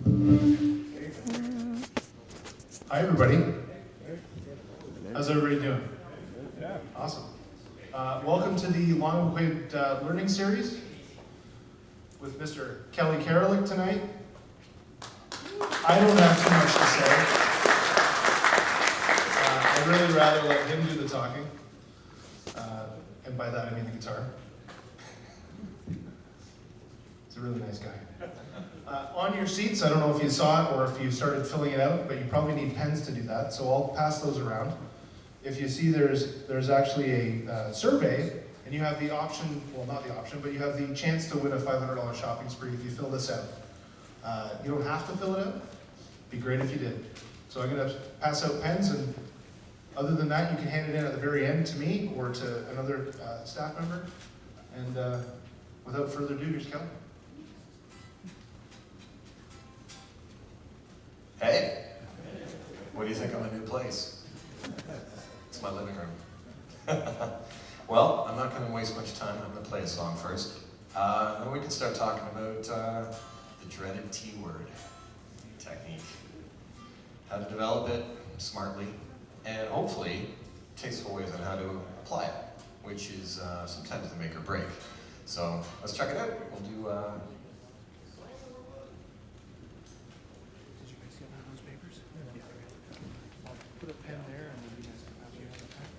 Hi, everybody. How's everybody doing? Awesome. Welcome to the long-awaited learning series with Mr. Kereliuk tonight. I don't have too much to say. I'd really rather let him do the talking. And by that I mean the guitar. He's a really nice guy. On your seats, I don't know if you saw it or if you started filling it out, but you probably need pens to do that, so I'll pass those around. If you see there's actually a survey, and you have the option, well not the option, but you have the chance to win a $500 shopping spree if you fill this out. You don't have to fill it out. It'd be great if you did. So I'm going to pass out pens, and other than that, you can hand it in at the very end to me or to another staff member. And without further ado, here's Kelly. Hey, what do you think of my new place? It's my living room. Well, I'm not going to waste much time. I'm going to play a song first. Then we can start talking about the dreaded T word technique. How to develop it smartly, and hopefully tasteful ways on how to apply it, which is sometimes the make or break. So let's check it out. We'll do Put a pen there and then you guys can have the pen.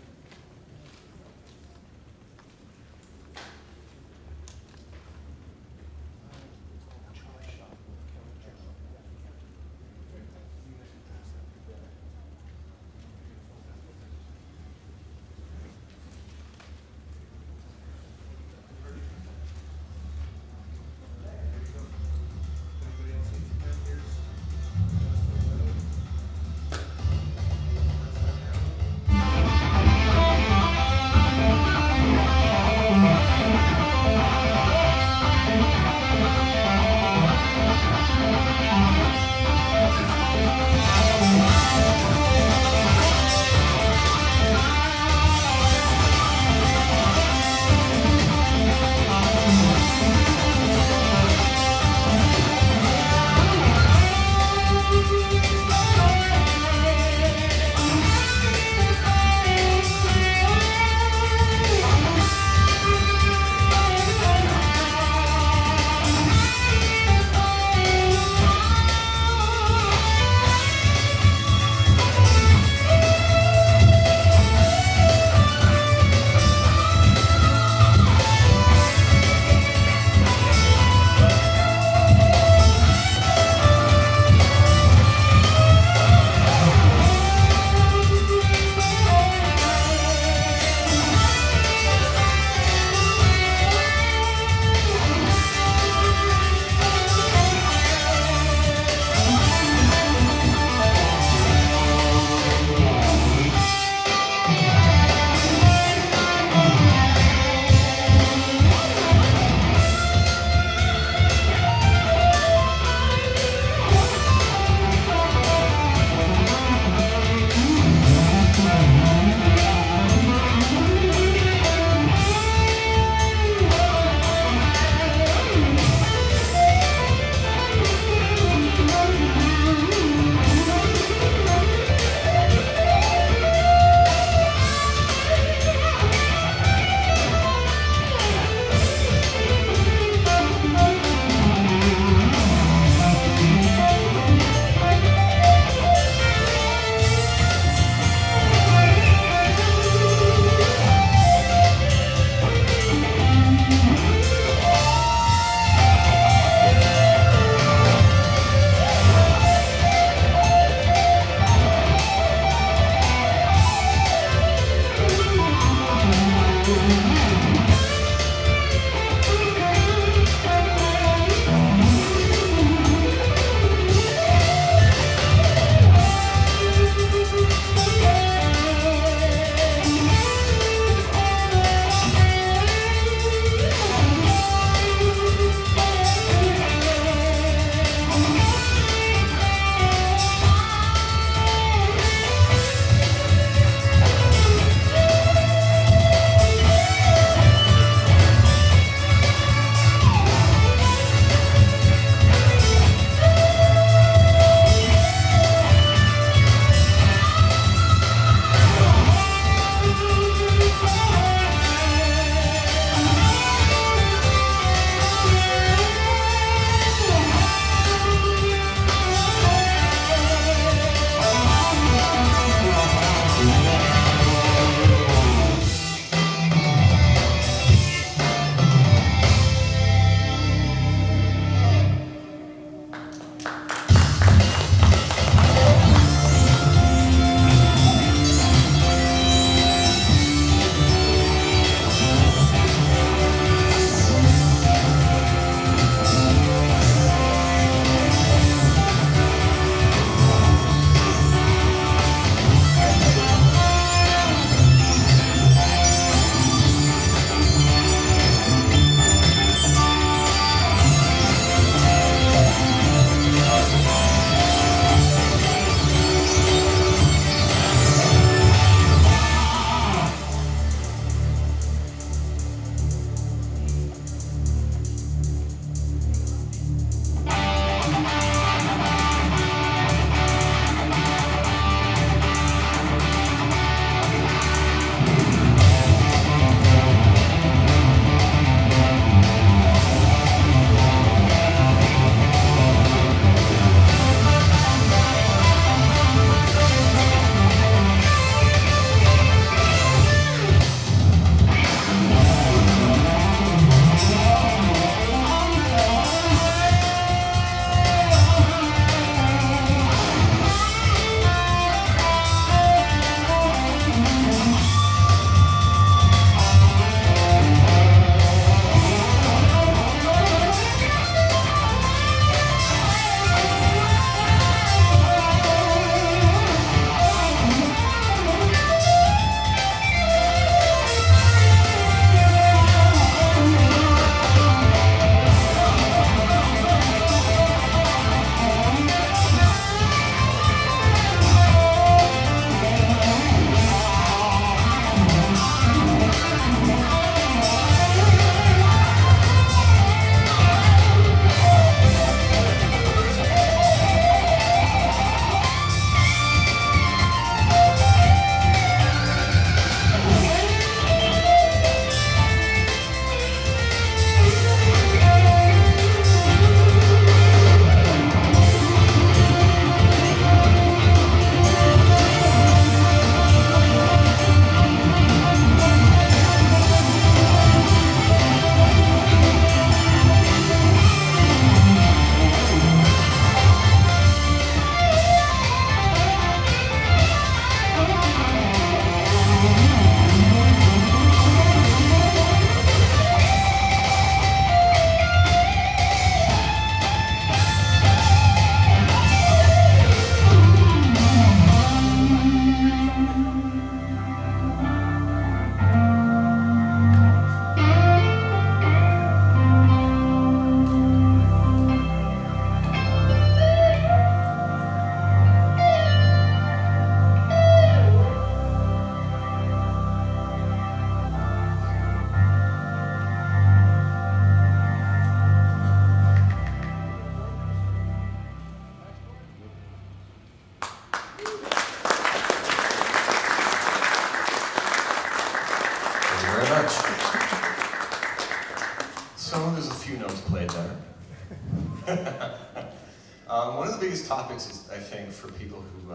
One of the biggest topics is, I think, for people who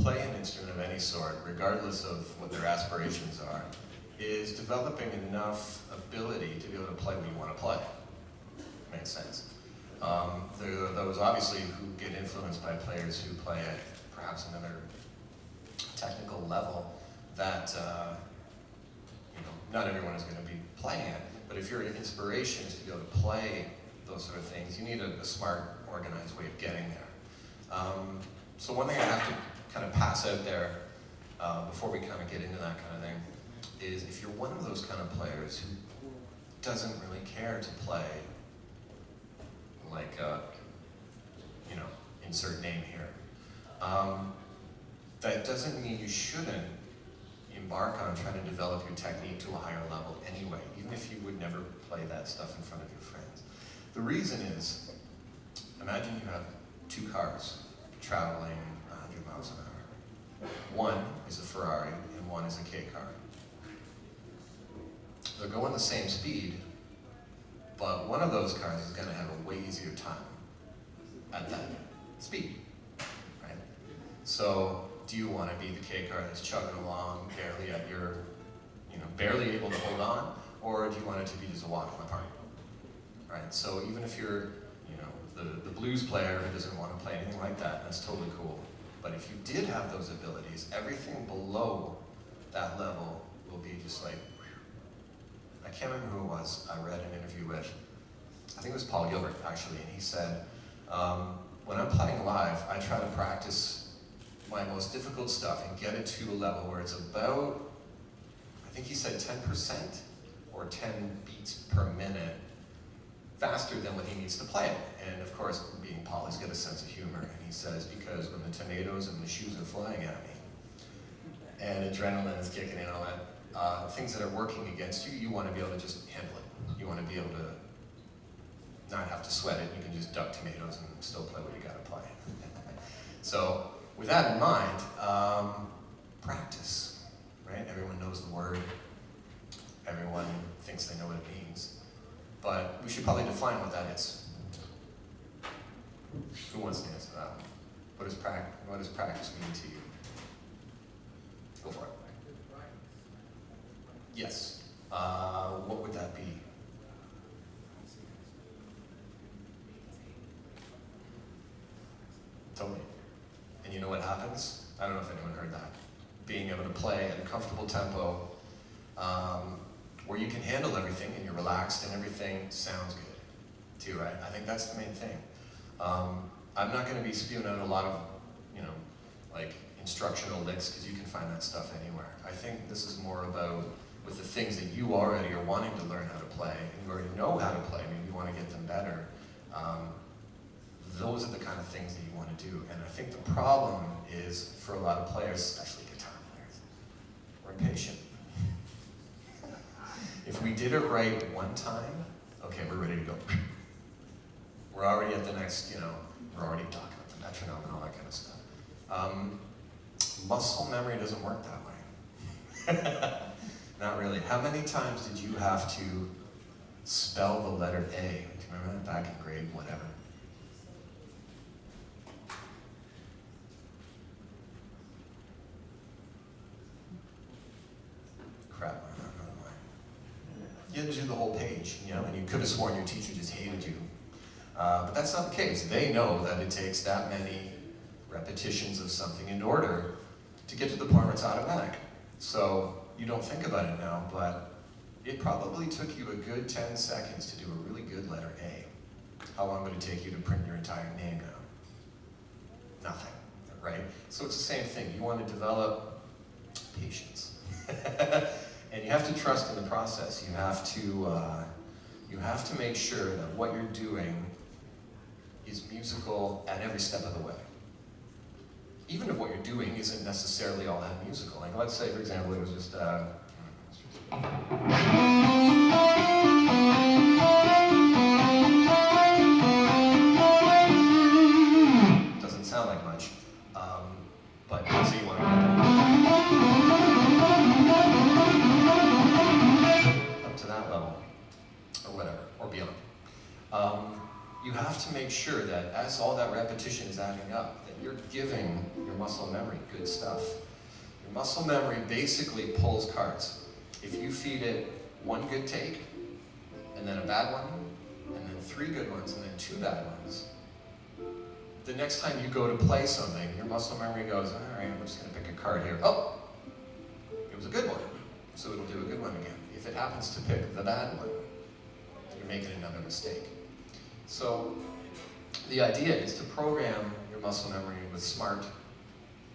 play an instrument of any sort, regardless of what their aspirations are, is developing enough ability to be able to play what you want to play. Makes sense. There are those, obviously, who get influenced by players who play at perhaps another technical level that not everyone is going to be playing at. But if your inspiration is to be able to play those sort of things, you need a smart, organized way of getting there. So one thing I have to kind of pass out there before we kind of get into that kind of thing is if you're one of those kind of players who doesn't really care to play like, insert name here, that doesn't mean you shouldn't embark on trying to develop your technique to a higher level anyway, even if you would never play that stuff in front of your friends. The reason is, imagine you have two cars traveling 100 miles an hour. One is a Ferrari and one is a K car. They're going the same speed, but one of those cars is going to have a way easier time at that speed, right? So, do you want to be the K car that's chugging along barely at your, barely able to hold on, or do you want it to be just a walk in the park, right? So even if you're, the blues player who doesn't want to play anything like that, that's totally cool. But if you did have those abilities, everything below that level will be just like, I can't remember who it was I read an interview with. I think it was Paul Gilbert, actually, and he said, when I'm playing live, I try to practice my most difficult stuff and get it to a level where it's about, I think he said 10% or 10 beats per minute faster than what he needs to play it. And of course, being Paul, he's got a sense of humor, and he says, because when the tomatoes and the shoes are flying at me, and adrenaline is kicking in and all that, things that are working against you, you want to be able to just handle it. You want to be able to not have to sweat it. You can just duck tomatoes and still play what you got to play. So, with that in mind, practice, right? Everyone knows the word. Everyone thinks they know what it means. But we should probably define what that is. Who wants to answer that one? What does practice mean to you? Go for it. Yes. What would that be? Totally. And you know what happens? I don't know if anyone heard that. Being able to play at a comfortable tempo, where you can handle everything and you're relaxed and everything sounds good, too, right? I think that's the main thing. I'm not going to be spewing out a lot of, like instructional licks, because you can find that stuff anywhere. I think this is more about with the things that you already are wanting to learn how to play, and you already know how to play, maybe you want to get them better. Those are the kind of things that you want to do. And I think the problem is, for a lot of players, especially guitar players, we're impatient. If we did it right one time, okay, we're ready to go. We're already at the next, we're already talking about the metronome and all that kind of stuff. Muscle memory doesn't work that way. Not really. How many times did you have to spell the letter A? Do you remember that back in grade whatever? Crap, I don't know why. You had to do the whole page, and you could have sworn your teacher just hated you. But that's not the case. They know that it takes that many repetitions of something in order to get to the point where it's automatic. So you don't think about it now, but it probably took you a good 10 seconds to do a really good letter A. How long would it take you to print your entire name now? Nothing, right? So it's the same thing. You want to develop patience. And you have to trust in the process. You have to make sure that what you're doing is musical at every step of the way. Even if what you're doing isn't necessarily all that musical. Like, let's say, for example, it was just doesn't sound like much, but let's say you want to get up to that level, or whatever, or beyond. You have to to make sure that as all that repetition is adding up, that you're giving your muscle memory good stuff. Your muscle memory basically pulls cards. If you feed it one good take, and then a bad one, and then 3 good ones, and then 2 bad ones, the next time you go to play something, your muscle memory goes, all right, I'm just going to pick a card here. Oh, it was a good one, so it'll do a good one again. If it happens to pick the bad one, you're making another mistake. So the idea is to program your muscle memory with smart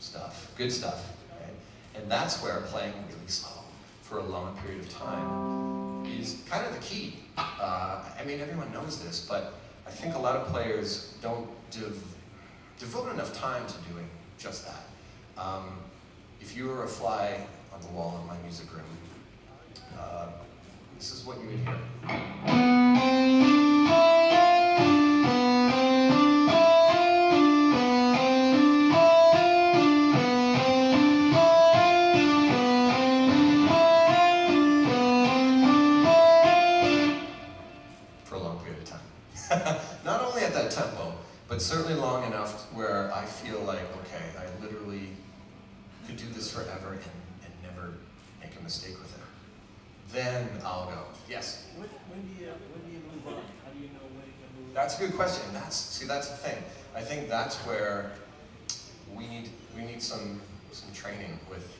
stuff, good stuff. Right? And that's where playing really slow for a long period of time is kind of the key. I mean, everyone knows this, but I think a lot of players don't devote enough time to doing just that. If you were a fly on the wall in my music room, this is what you would hear. For a long period of time. Not only at that tempo, but certainly long enough where I feel like, okay, I literally could do this forever and never make a mistake with it. Then I'll go, yes? When do you move on? How do you know when to move on? That's a good question. That's the thing. I think that's where we need some training with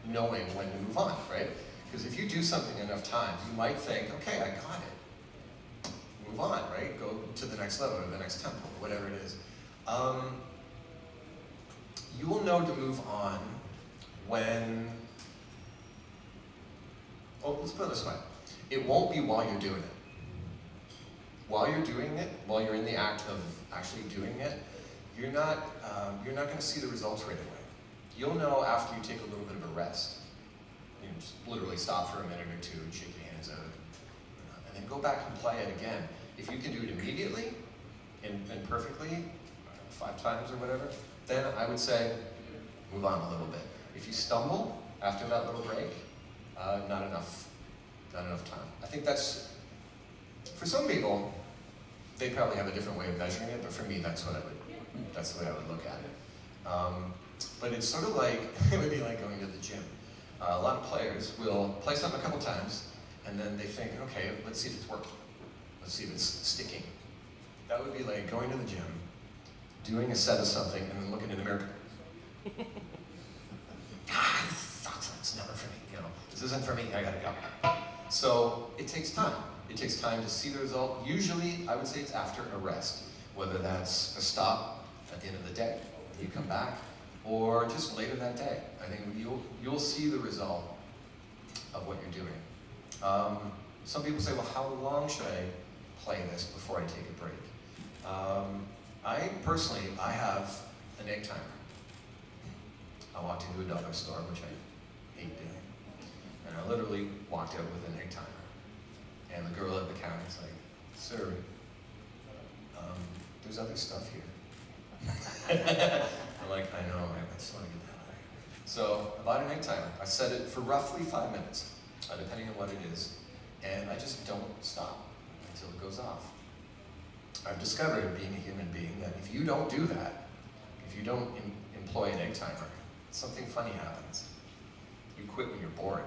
knowing when to move on, right? Because if you do something enough times, you might think, okay, I got it. Move on, right? Go to the next level or the next tempo, whatever it is. You will know to move on when, let's put it this way. It won't be while you're doing it. While you're doing it, while you're in the act of actually doing it, you're not going to see the results right away. You'll know after you take a little bit of a rest. You know, just literally stop for a minute or two and shake your hands out, and then go back and play it again. If you can do it immediately and perfectly, 5 times or whatever, then I would say move on a little bit. If you stumble after that little break, not enough time. I think that's, for some people, they probably have a different way of measuring it, but for me, that's the way I would look at it. But it's sort of like, it would be like going to the gym. A lot of players will play something a couple times, and then they think, okay, let's see if it's working. Let's see if it's sticking. That would be like going to the gym, doing a set of something, and then looking in the mirror. This sucks, it's never for me, this isn't for me, I gotta go. So it takes time. It takes time to see the result. Usually, I would say it's after a rest, whether that's a stop at the end of the day, you come back, or just later that day. I think you'll see the result of what you're doing. Some people say, well, how long should I play this before I take a break? I have an egg timer. I walked into a dollar store, which I hate doing, and I literally walked out with an egg timer. And the girl at the counter is like, sir, there's other stuff here. I'm like, I know, I just want to get that out of here. So I bought an egg timer. I set it for roughly 5 minutes, depending on what it is. And I just don't stop until it goes off. I've discovered, being a human being, that if you don't do that, if you don't employ an egg timer, something funny happens. You quit when you're bored,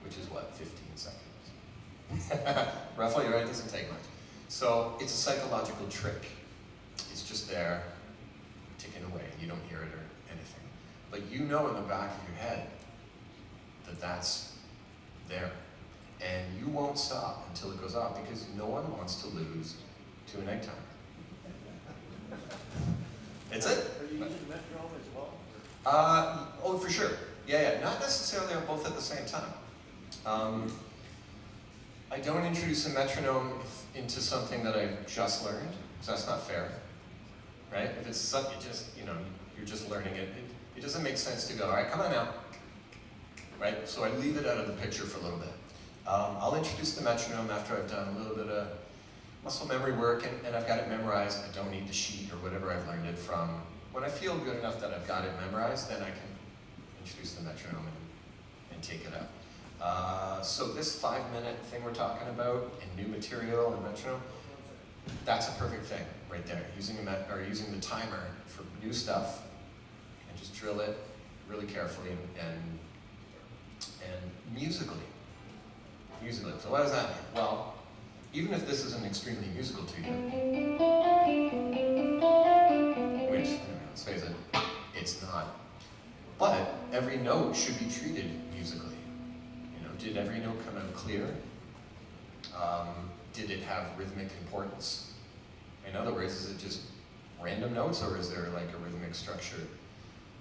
which is what, 15 seconds? Roughly, right? It doesn't take much. So it's a psychological trick. It's just there, ticking away, and you don't hear it or anything. But you know in the back of your head that that's there. And you won't stop until it goes off, because no one wants to lose to an egg timer. It's it. Are you using metronome as well? Oh, for sure. Yeah. Not necessarily both at the same time. I don't introduce a metronome into something that I've just learned, so that's not fair, right? If it's something you're just learning it, it doesn't make sense to go, all right, come on now, right? So I leave it out of the picture for a little bit. I'll introduce the metronome after I've done a little bit of muscle memory work and I've got it memorized. I don't need the sheet or whatever I've learned it from. When I feel good enough that I've got it memorized, then I can introduce the metronome and take it up. So this 5-minute thing we're talking about in new material and metronome, That's a perfect thing right there. Using the timer for new stuff, and just drill it really carefully and musically. Musically. So what does that mean? Well, even if this isn't extremely musical to you, which, let's face it, it's not. But every note should be treated musically. You know, did every note come out clear? Did it have rhythmic importance? In other words, is it just random notes, or is there like a rhythmic structure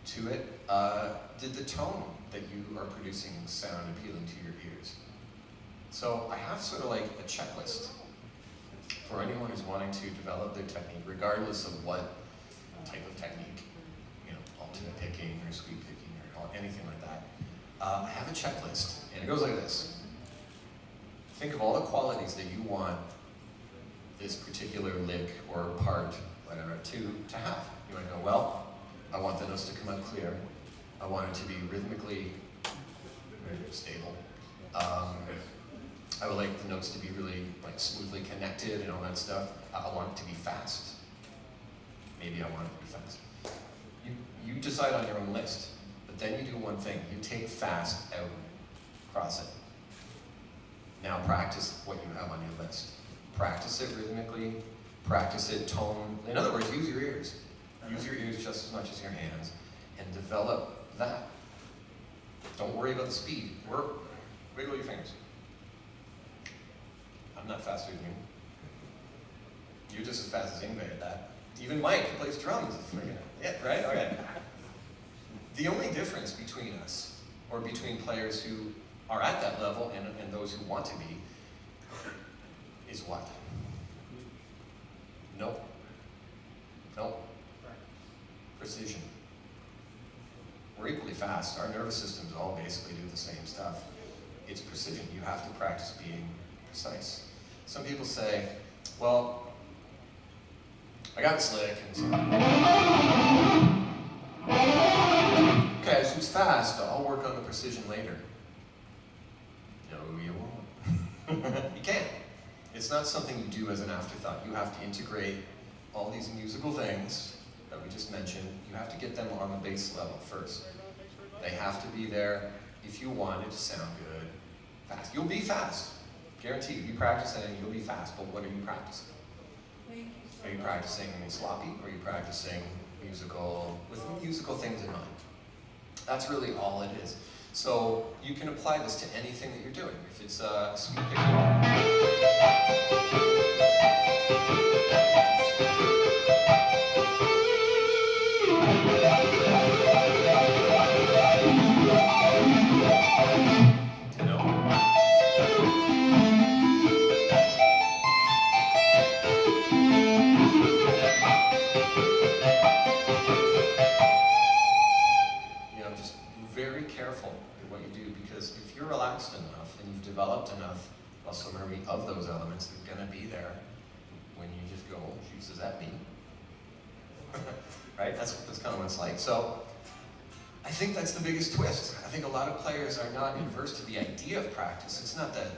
to it? Did the tone that you are producing sound appealing to your ears? So I have sort of like a checklist for anyone who's wanting to develop their technique, regardless of what type of technique, you know, alternate picking or sweep picking or anything like that. I have a checklist, and it goes like this. Think of all the qualities that you want this particular lick or part, whatever, to have. You want to go, well, I want the notes to come out clear. I want it to be rhythmically stable. I would like the notes to be really like smoothly connected and all that stuff. I want it to be fast. Maybe I want it to be fast. You decide on your own list, but then you do one thing. You take fast out, cross it. Now practice what you have on your list. Practice it rhythmically, practice it tone. In other words, use your ears. Use your ears just as much as your hands, and develop that. Don't worry about the speed. Wiggle your fingers. I'm not faster than you. You're just as fast as anybody at that. Even Mike, who plays drums, is freaking it, right? Okay. The only difference between us, or between players who are at that level and those who want to be, is what? Nope. Precision. We're equally fast. Our nervous systems all basically do the same stuff. It's precision. You have to practice being precise. Some people say, well, I got slick, and okay, so it's fast. I'll work on the precision later. No, you won't. You can't. It's not something you do as an afterthought. You have to integrate all these musical things that we just mentioned. You have to get them on the base level first. They have to be there if you want it to sound good, fast. You'll be fast. Guarantee you. You practice it and you'll be fast, but what are you practicing? Are you practicing sloppy, or are you practicing musical, with musical things in mind? That's really all it is. So you can apply this to anything that you're doing. If it's sweep developed enough muscle memory of those elements, they're going to be there when you just go, oh, geez, does that mean? Right? That's kind of what it's like. So I think that's the biggest twist. I think a lot of players are not adverse to the idea of practice. It's not that,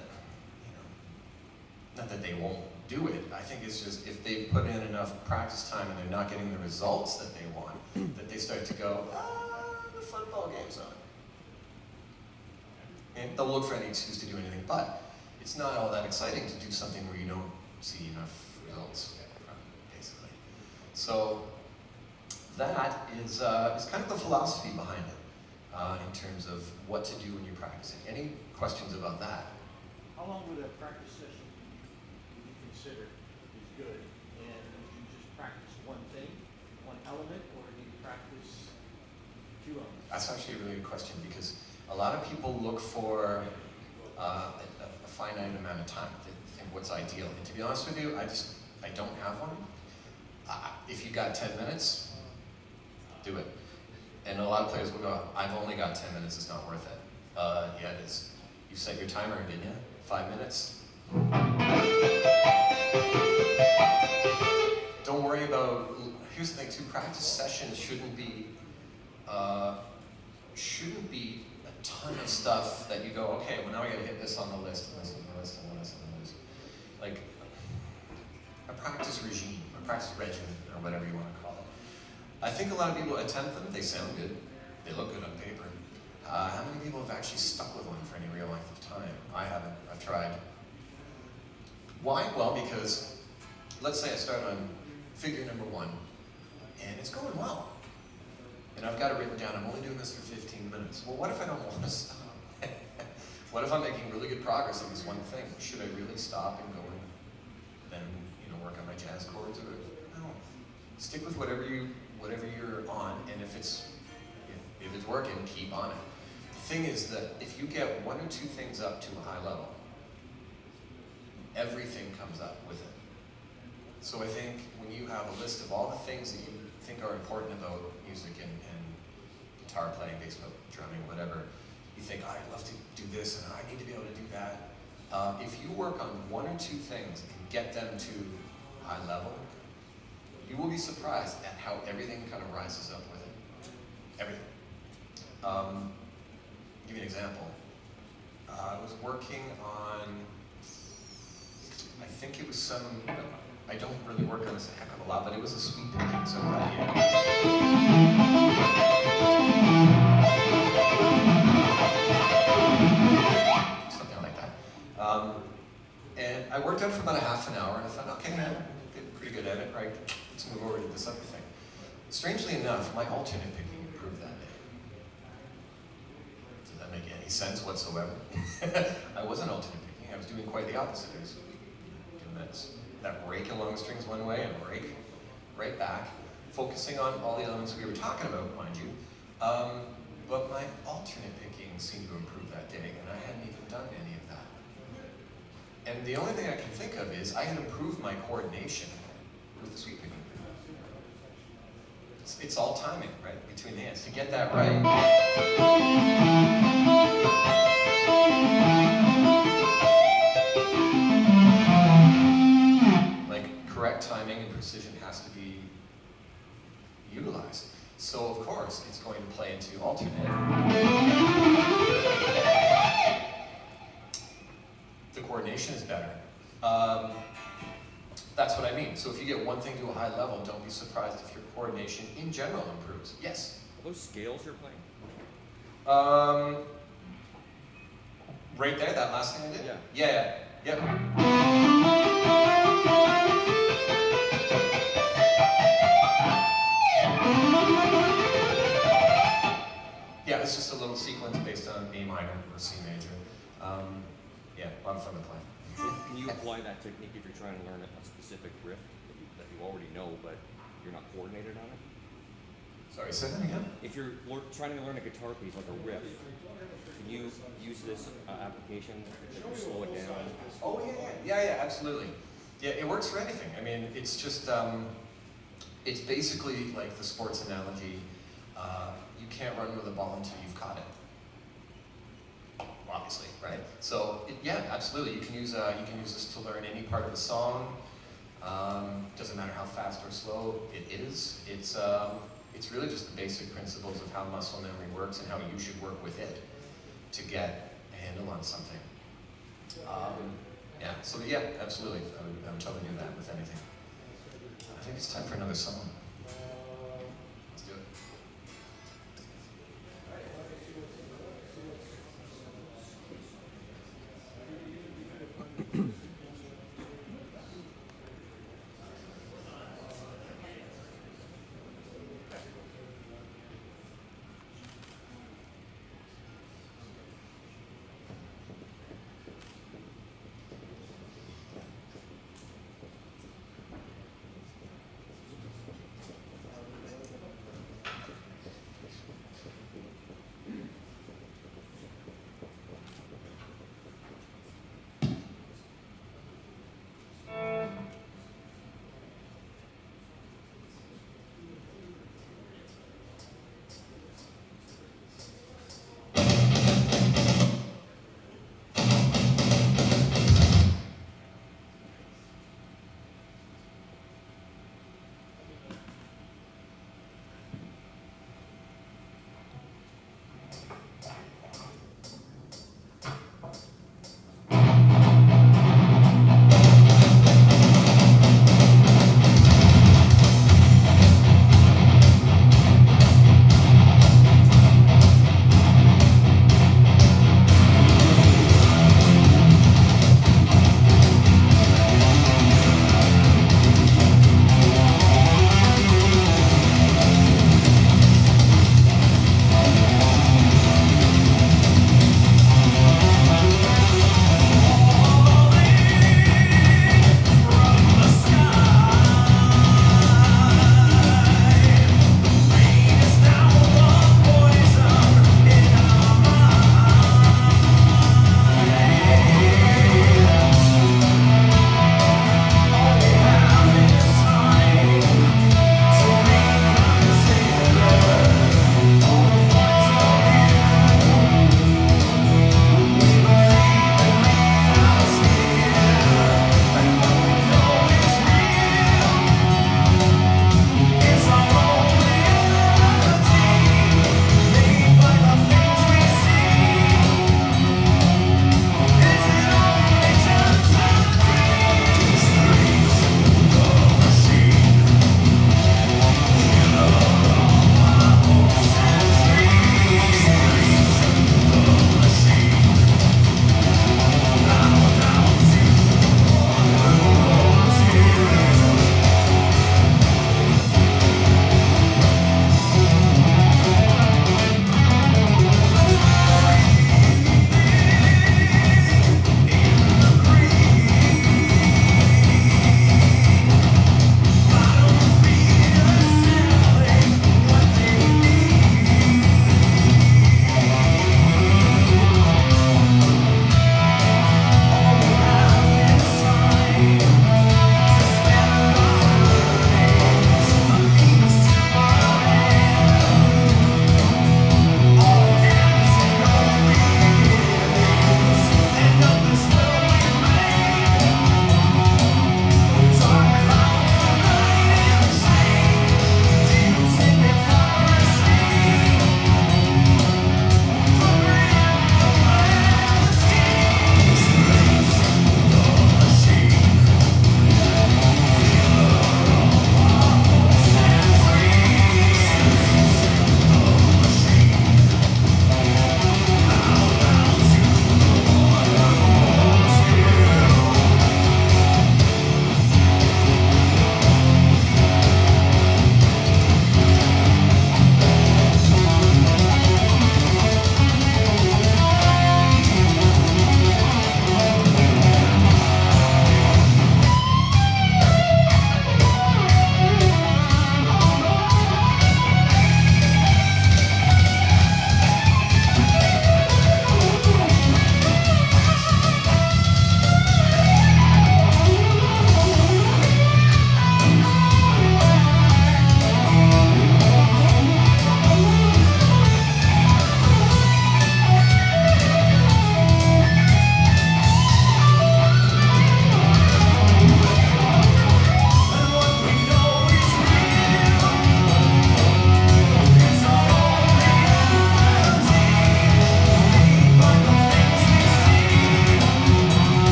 not that they won't do it. I think it's just if they put in enough practice time and they're not getting the results that they want, that they start to go, the football game's on. And they'll look for any excuse to do anything, but it's not all that exciting to do something where you don't see enough results, basically. So that is kind of the philosophy behind it in terms of what to do when you're practicing. Any questions about that? How long would a practice session would you consider is good? And would you just practice one thing, one element, or do you practice two elements? That's actually a really good question, because a lot of people look for a finite amount of time. They think what's ideal. And to be honest with you, I don't have one. If you got 10 minutes, do it. And a lot of players will go, I've only got 10 minutes, it's not worth it. Yeah, it is. You set your timer, didn't you? 5 minutes. Don't worry about, here's the thing too, practice sessions shouldn't be a ton of stuff that you go, okay, well now I gotta hit this on the list, and this on the list, and this on the list. Like, a practice regime, or practice regimen, or whatever you want to call it. I think a lot of people attempt them, they sound good, they look good on paper. How many people have actually stuck with one for any real length of time? I haven't, I've tried. Why? Well, because let's say I start on figure number 1, and it's going well. And I've got it written down, I'm only doing this for 15 minutes. Well, what if I don't want to stop? What if I'm making really good progress on this one thing? Should I really stop and go and then, work on my jazz chords? Or no, stick with whatever you're on, and if it's working, keep on it. The thing is that if you get 1 or 2 things up to a high level, everything comes up with it. So I think when you have a list of all the things that you think are important about music and guitar playing, bass drumming, whatever, you think, oh, I'd love to do this and I need to be able to do that. If you work on 1 or 2 things and get them to high level, you will be surprised at how everything kind of rises up with it. Everything. Give you an example. I was working on, I think it was I don't really work on this a heck of a lot, but it was a sweep picking sort of idea. Something like that. And I worked on it for about a half an hour, and I thought, okay, man, pretty good at it, right? Let's move over to this other thing. Strangely enough, my alternate picking improved that day. Does that make any sense whatsoever? I wasn't alternate picking, I was doing quite the opposite. I was doing that rake along the strings one way and rake right back, focusing on all the elements we were talking about, mind you. But my alternate picking seemed to improve that day, and I hadn't even done any of that. And the only thing I can think of is I had improved my coordination with the sweep picking. It's all timing, right, between the hands. To get that right, like correct timing and precision has to be utilized. So of course, it's going to play into alternate. The coordination is better. That's what I mean. So if you get one thing to a high level, don't be surprised if your coordination in general improves. Yes? Are those scales you're playing? Right there, that last thing I did? Yeah. Yep. Yeah, it's just a little sequence based on A minor or C major. Yeah, a lot of fun to play. Can you apply that technique if you're trying to learn a specific riff that you already know, but you're not coordinated on it? Sorry, say that again? If you're trying to learn a guitar piece like a riff, can you use this application to slow it down? Oh, yeah, absolutely. Yeah, it works for anything. I mean, it's just, it's basically like the sports analogy. You can't run with a ball until you've caught it. Obviously, right? So, yeah, absolutely. You can use this to learn any part of the song. Doesn't matter how fast or slow it is. It's really just the basic principles of how muscle memory works and how you should work with it to get a handle on something. Yeah, so yeah, absolutely. I would totally do that with anything. I think it's time for another song. Let's do it.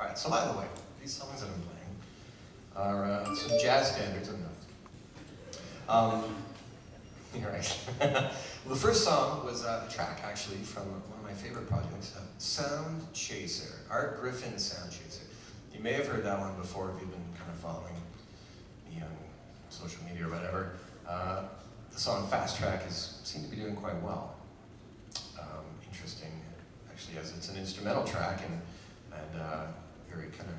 right, so by the way, these songs that I'm playing are some jazz standards of note. You're right. Well, the first song was a track, actually, from one of my favorite projects, Sound Chaser, Art Griffin Sound Chaser. You may have heard that one before if you've been kind of following me on social media or whatever. The song Fast Track seemed to be doing quite well. Interesting, actually, as it's an instrumental track and very kind of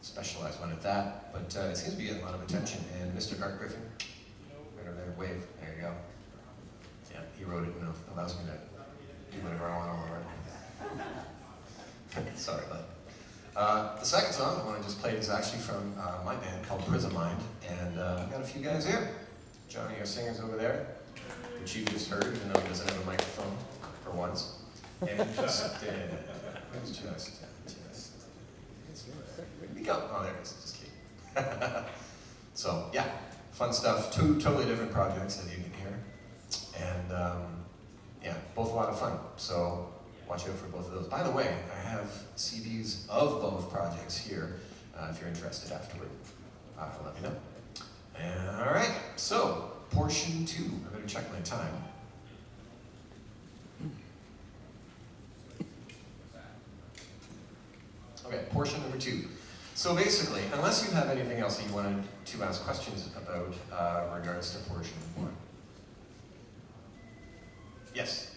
specialized one at that, but it seems to be getting a lot of attention. And Mr. Art Griffin, right over there, wave, there you go. Yeah, he wrote it and allows me to do whatever I want all over it. Sorry, bud. The second song, the one I just played, is actually from my band called Prism Mind, and I've got a few guys here. Johnny, our singer's over there, which you just heard, even though he doesn't have a microphone for once. And where did he go? Oh, there it is, just kidding. So, yeah, fun stuff. Two totally different projects that you can hear. And, yeah, both a lot of fun. So, watch out for both of those. By the way, I have CDs of both projects here, if you're interested afterward. Let me know. And, all right, so, portion 2. I better check my time. Okay, portion number 2. So basically, unless you have anything else that you wanted to ask questions about regards to portion 1. Yes?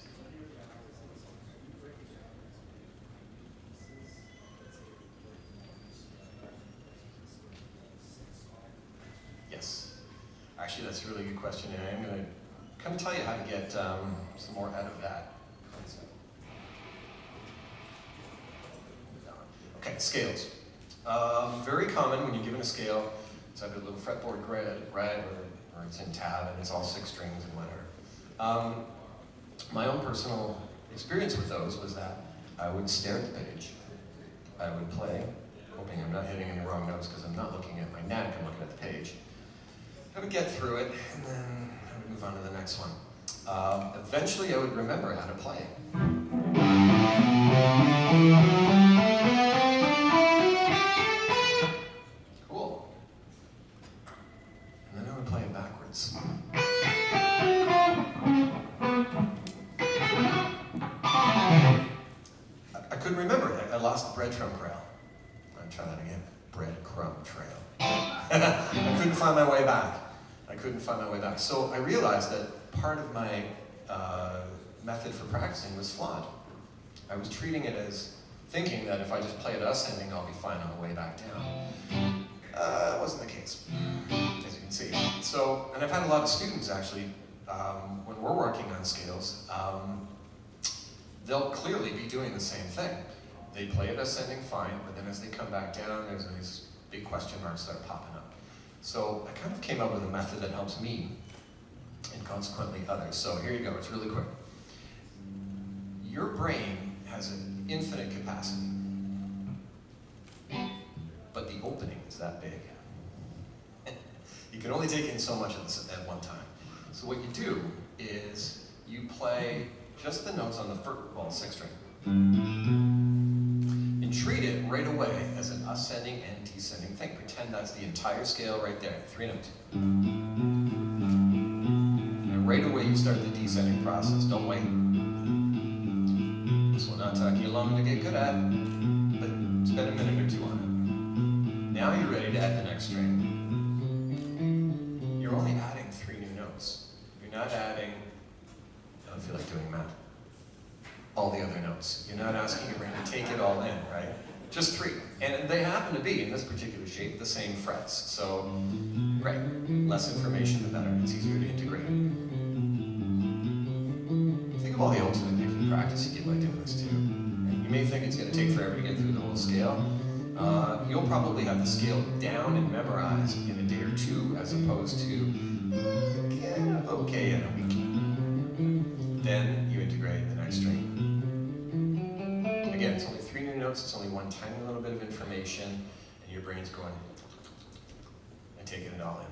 Yes. Actually, that's a really good question, and I'm going to kind of tell you how to get some more out of that concept. Okay, scales. Very common when you're given a scale, it's either a little fretboard grid, right, or it's in tab and it's all 6 strings and whatever. My own personal experience with those was that I would stare at the page, I would play, hoping I'm not hitting any wrong notes because I'm not looking at my neck, I'm looking at the page. I would get through it, and then I would move on to the next one. Eventually I would remember how to play it. Cool. And then I would play it backwards. I couldn't remember it. I lost the breadcrumb trail. I'll try that again. Breadcrumb trail. I couldn't find my way back. So I realized that part of my method for practicing was flawed. I was treating it as thinking that if I just play it ascending, I'll be fine on the way back down. It wasn't the case, as you can see. So, and I've had a lot of students actually, when we're working on scales, they'll clearly be doing the same thing. They play it ascending fine, but then as they come back down, there's these big question marks that are popping up. So I kind of came up with a method that helps me, and consequently others. So here you go, it's really quick. Your brain has an infinite capacity, but the opening is that big. You can only take in so much of this at one time. So what you do is you play just the notes on the first, well, 6th string, and treat it right away as an ascending and descending thing. Pretend that's the entire scale right there, 3 notes. And right away you start the descending process, don't wait. This will not take you long to get good at, but spend a minute or 2 on it. Now you're ready to add the next string. You're only adding 3 new notes. You're not adding, I don't feel like doing math, all the other notes. You're not asking your brain to take it all in, right? Just 3. And they happen to be, in this particular shape, the same frets. So, great. Less information, the better. It's easier to integrate. Think of all the ultimate picking practice you get by doing this too. You may think it's going to take forever to get through the whole scale. You'll probably have the scale down and memorized in a day or 2, as opposed to kind of okay in a week. Then you integrate the next string. Again, it's only 3 new notes, it's only one tiny little bit of information, and your brain's going and taking it all in,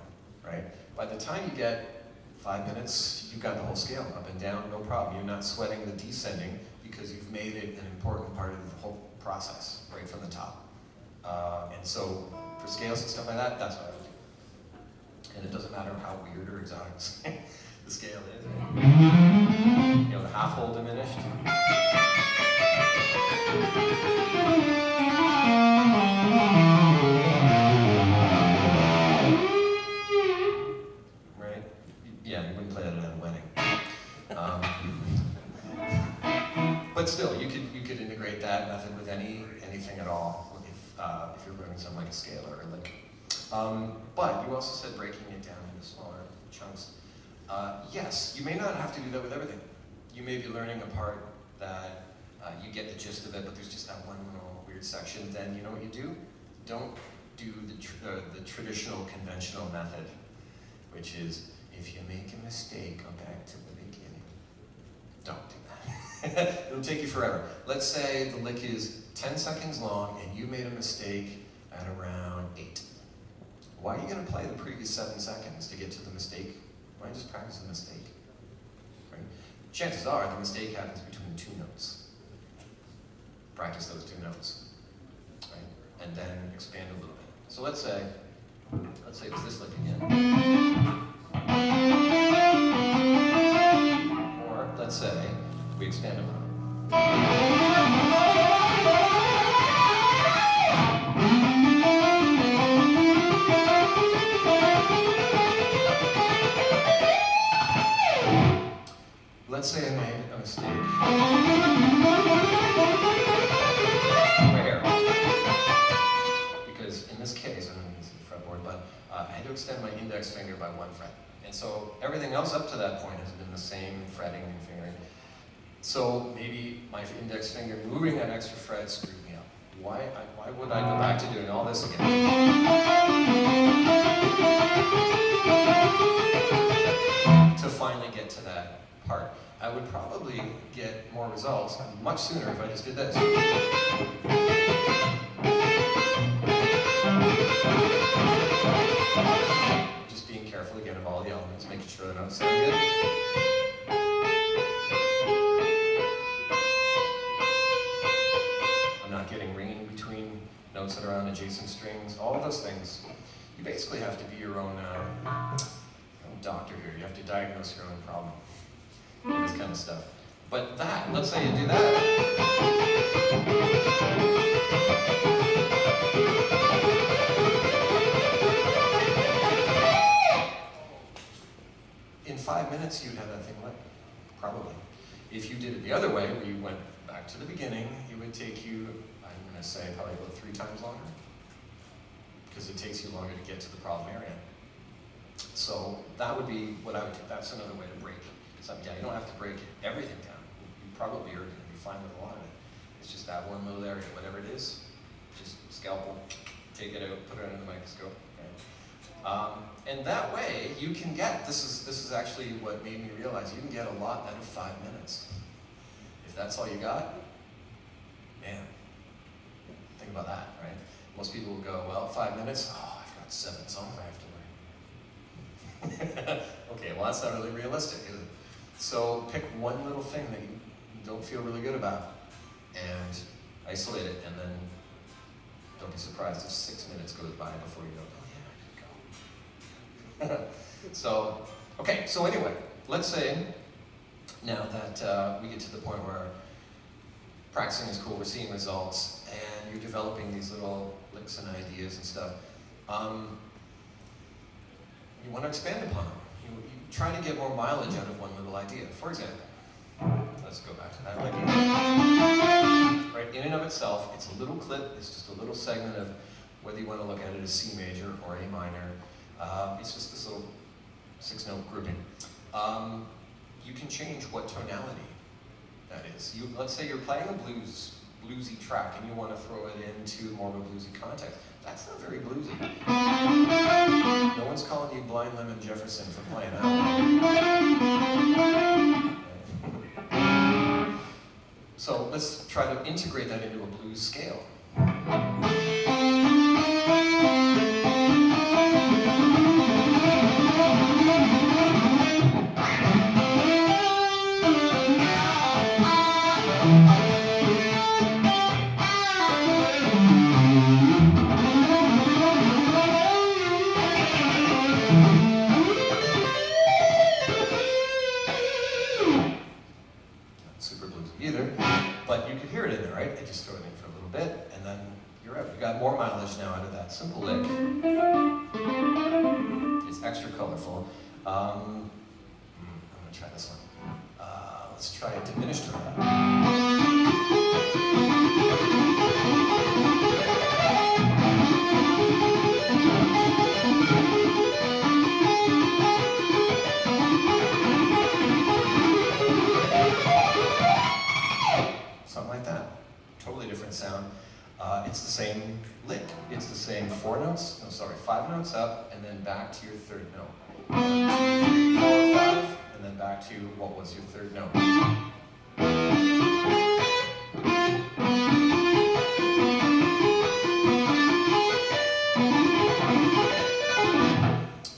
right? By the time you get 5 minutes, you've got the whole scale up and down, no problem. You're not sweating the descending because you've made it an important part of the whole process, right from the top. And so for scales and stuff like that, that's what I would do. And it doesn't matter how weird or exotic the scale is. You know, the half whole diminished. Right? Yeah, you wouldn't play that at a wedding. But still, you could integrate that method with anything at all if you're learning something like a scale or a lick. But you also said breaking it down into smaller chunks. Yes, you may not have to do that with everything. You may be learning a part that you get the gist of it, but there's just that one little weird section. Then you know what you do? Don't do the traditional, conventional method, which is if you make a mistake, go back to the beginning. Don't do that. It'll take you forever. Let's say the lick is 10 seconds long and you made a mistake at around 8. Why are you going to play the previous 7 seconds to get to the mistake? Why don't you just practice the mistake? Right? Chances are the mistake happens between 2 notes. Practice those 2 notes. Right? And then expand a little bit. So let's say it's this lick again. Or let's say we expand a little. Let's say I made a mistake. Right here. Because in this case, I'm using the fretboard, but I had to extend my index finger by 1 fret. And so everything else up to that point has been the same fretting and fingering. So maybe my index finger moving that extra fret screwed me up. Why would I go back to doing all this again? To finally get to that part. I would probably get more results much sooner if I just did this. Just being careful again of all the elements, making sure the notes sound good. I'm not getting ringing between notes that are on adjacent strings, all of those things. You basically have to be your own doctor here. You have to diagnose your own problem. All this kind of stuff. But that, let's say you do that. In 5 minutes, you'd have that thing lit, probably. If you did it the other way, where you went back to the beginning, it would take you, I'm going to say, probably about 3 times longer. Because it takes you longer to get to the problem area. So that would be what I would do. That's another way to break something down. You don't have to break everything down. You probably are going to be fine with a lot of it. It's just that one little area, whatever it is, just scalpel, take it out, put it under the microscope. Okay? And that way, you can get, this is actually what made me realize, you can get a lot out of 5 minutes. If that's all you got, man, think about that, right? Most people will go, well, 5 minutes, oh, I've got 7 songs I have to learn. Okay, well that's not really realistic, is it? So pick one little thing that you don't feel really good about and isolate it, and then don't be surprised if 6 minutes goes by before you go, oh yeah, I could go. So, okay, so anyway, let's say now that we get to the point where practicing is cool, we're seeing results, and you're developing these little licks and ideas and stuff. You want to expand upon them. You try to get more mileage out of one little idea. For example, let's go back to that idea. Right, in and of itself, it's a little clip, it's just a little segment of whether you want to look at it as C major or A minor. It's just this little 6-note grouping. You can change what tonality that is. Let's say you're playing a bluesy track and you want to throw it into more of a bluesy context. That's not very bluesy. No one's calling you Blind Lemon Jefferson for playing that one. So let's try to integrate that into a blues scale. blues either, but you could hear it in there, right? I just throw it in for a little bit, and then you're out. You got more mileage now out of that simple lick. It's extra colorful. I'm gonna try this one. Let's try a diminished tone. Something like that. Totally different sound. It's the same lick. It's the same 5 notes up, and then back to your third note. 1, 2, 3, 4, 5, and then back to what was your third note.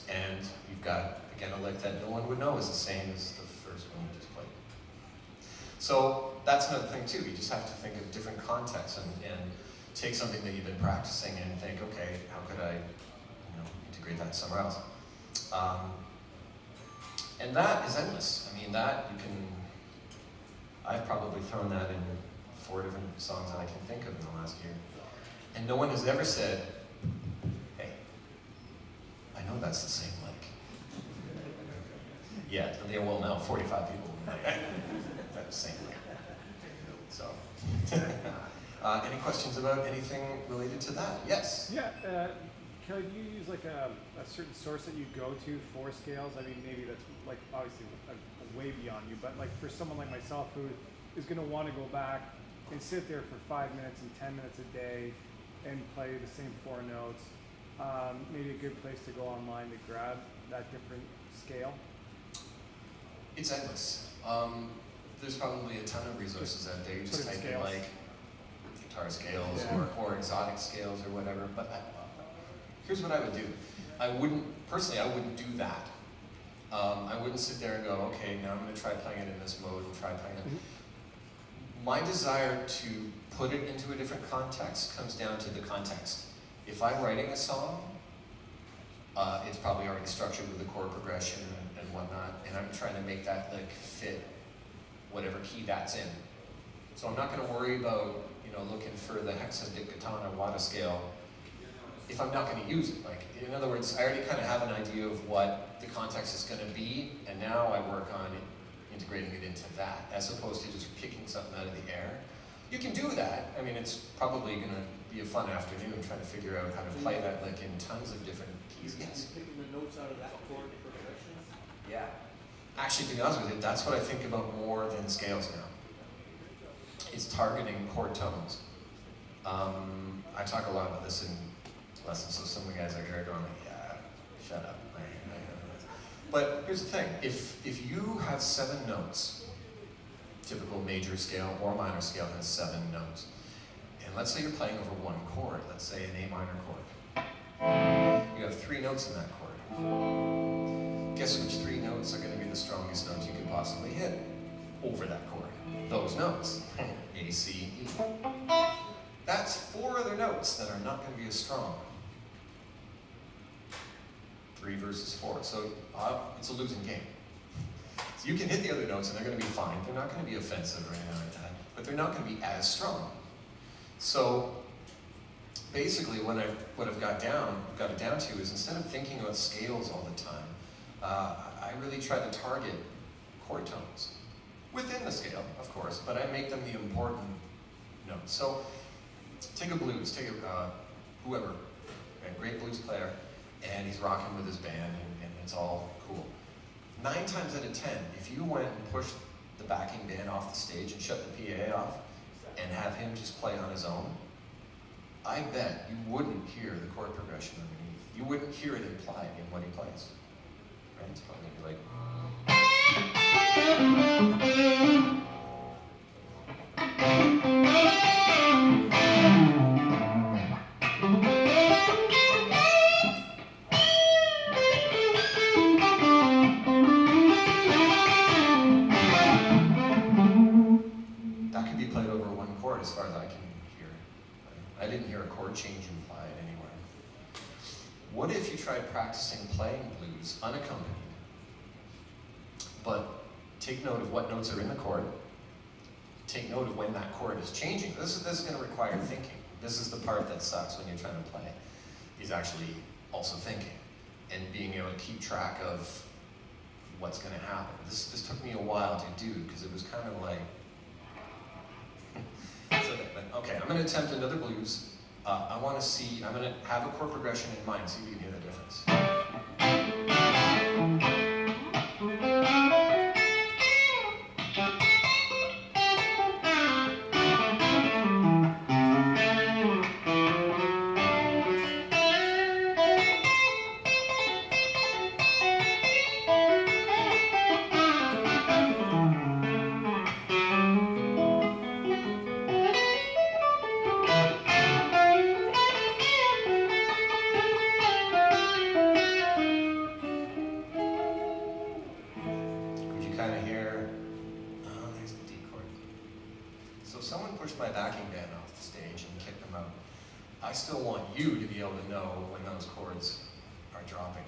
And you've got, again, a lick that no one would know is the same as the first one you just played. So that's another thing too. You just have to think of different contexts and take something that you've been practicing and think, okay, how could I, integrate that somewhere else? And that is endless. I mean, that you can. I've probably thrown that in 4 different songs that I can think of in the last year, and no one has ever said, "Hey, I know that's the same lick." Yeah, they will now. 45 people. That's the same lick. So. Any questions about anything related to that? Yes? Yeah, Kelly, do you use like a certain source that you go to for scales? I mean, maybe that's like obviously way beyond you, but like for someone like myself who is going to want to go back and sit there for 5 minutes and 10 minutes a day and play the same 4 notes, maybe a good place to go online to grab that different scale? It's endless. There's probably a ton of resources out there. You just type in like guitar scales or exotic scales or whatever. But here's what I would do. I wouldn't do that. I wouldn't sit there and go, okay, now I'm going to try playing it in this mode and try playing it. My desire to put it into a different context comes down to the context. If I'm writing a song, it's probably already structured with a chord progression and whatnot, and I'm trying to make that lick fit whatever key that's in. So I'm not going to worry about looking for the hexadecatona Wada scale if I'm not going to use it. Like, in other words, I already kind of have an idea of what the context is going to be, and now I work on integrating it into that, as opposed to just picking something out of the air. You can do that. I mean, it's probably going to be a fun afternoon trying to figure out how to play that lick in tons of different keys. Yes? Picking the notes out of that chord progression? Yeah. Actually, to be honest with you, that's what I think about more than scales now. It's targeting chord tones. I talk a lot about this in lessons, so some of the guys are here going like, yeah, shut up. But here's the thing, if you have 7 notes, typical major scale or minor scale has 7 notes, and let's say you're playing over one chord, let's say an A minor chord. You have 3 notes in that chord. Guess which 3 notes are going to be the strongest notes you could possibly hit over that chord? Those notes, A, C, E. That's 4 other notes that are not going to be as strong. 3 versus 4, so it's a losing game. So you can hit the other notes and they're going to be fine. They're not going to be offensive or anything like that, but they're not going to be as strong. So basically what I've got it down to is instead of thinking about scales all the time, I really try to target chord tones. Within the scale, of course, but I make them the important notes. So take a blues, take whoever, a great blues player, and he's rocking with his band, and it's all cool. 9 times out of 10, if you went and pushed the backing band off the stage and shut the PA off, and have him just play on his own, I bet you wouldn't hear the chord progression underneath. You wouldn't hear it implied in what he plays. Right? It's probably like. That could be played over one chord as far as I can hear. I didn't hear a chord change implied anywhere. What if you tried practicing playing blues unaccompanied? But take note of what notes are in the chord. take note of when that chord is changing. This is going to require thinking. This is the part that sucks when you're trying to play, is actually also thinking and being able to keep track of what's going to happen. This took me a while to do because it was kind of like, okay, I'm going to attempt another blues. I want to see, I'm going to have a chord progression in mind, see if you can hear the difference. Could you kind of hear, oh, there's the D chord. So if someone pushed my backing band off the stage and kicked them out, I still want you to be able to know when those chords are dropping.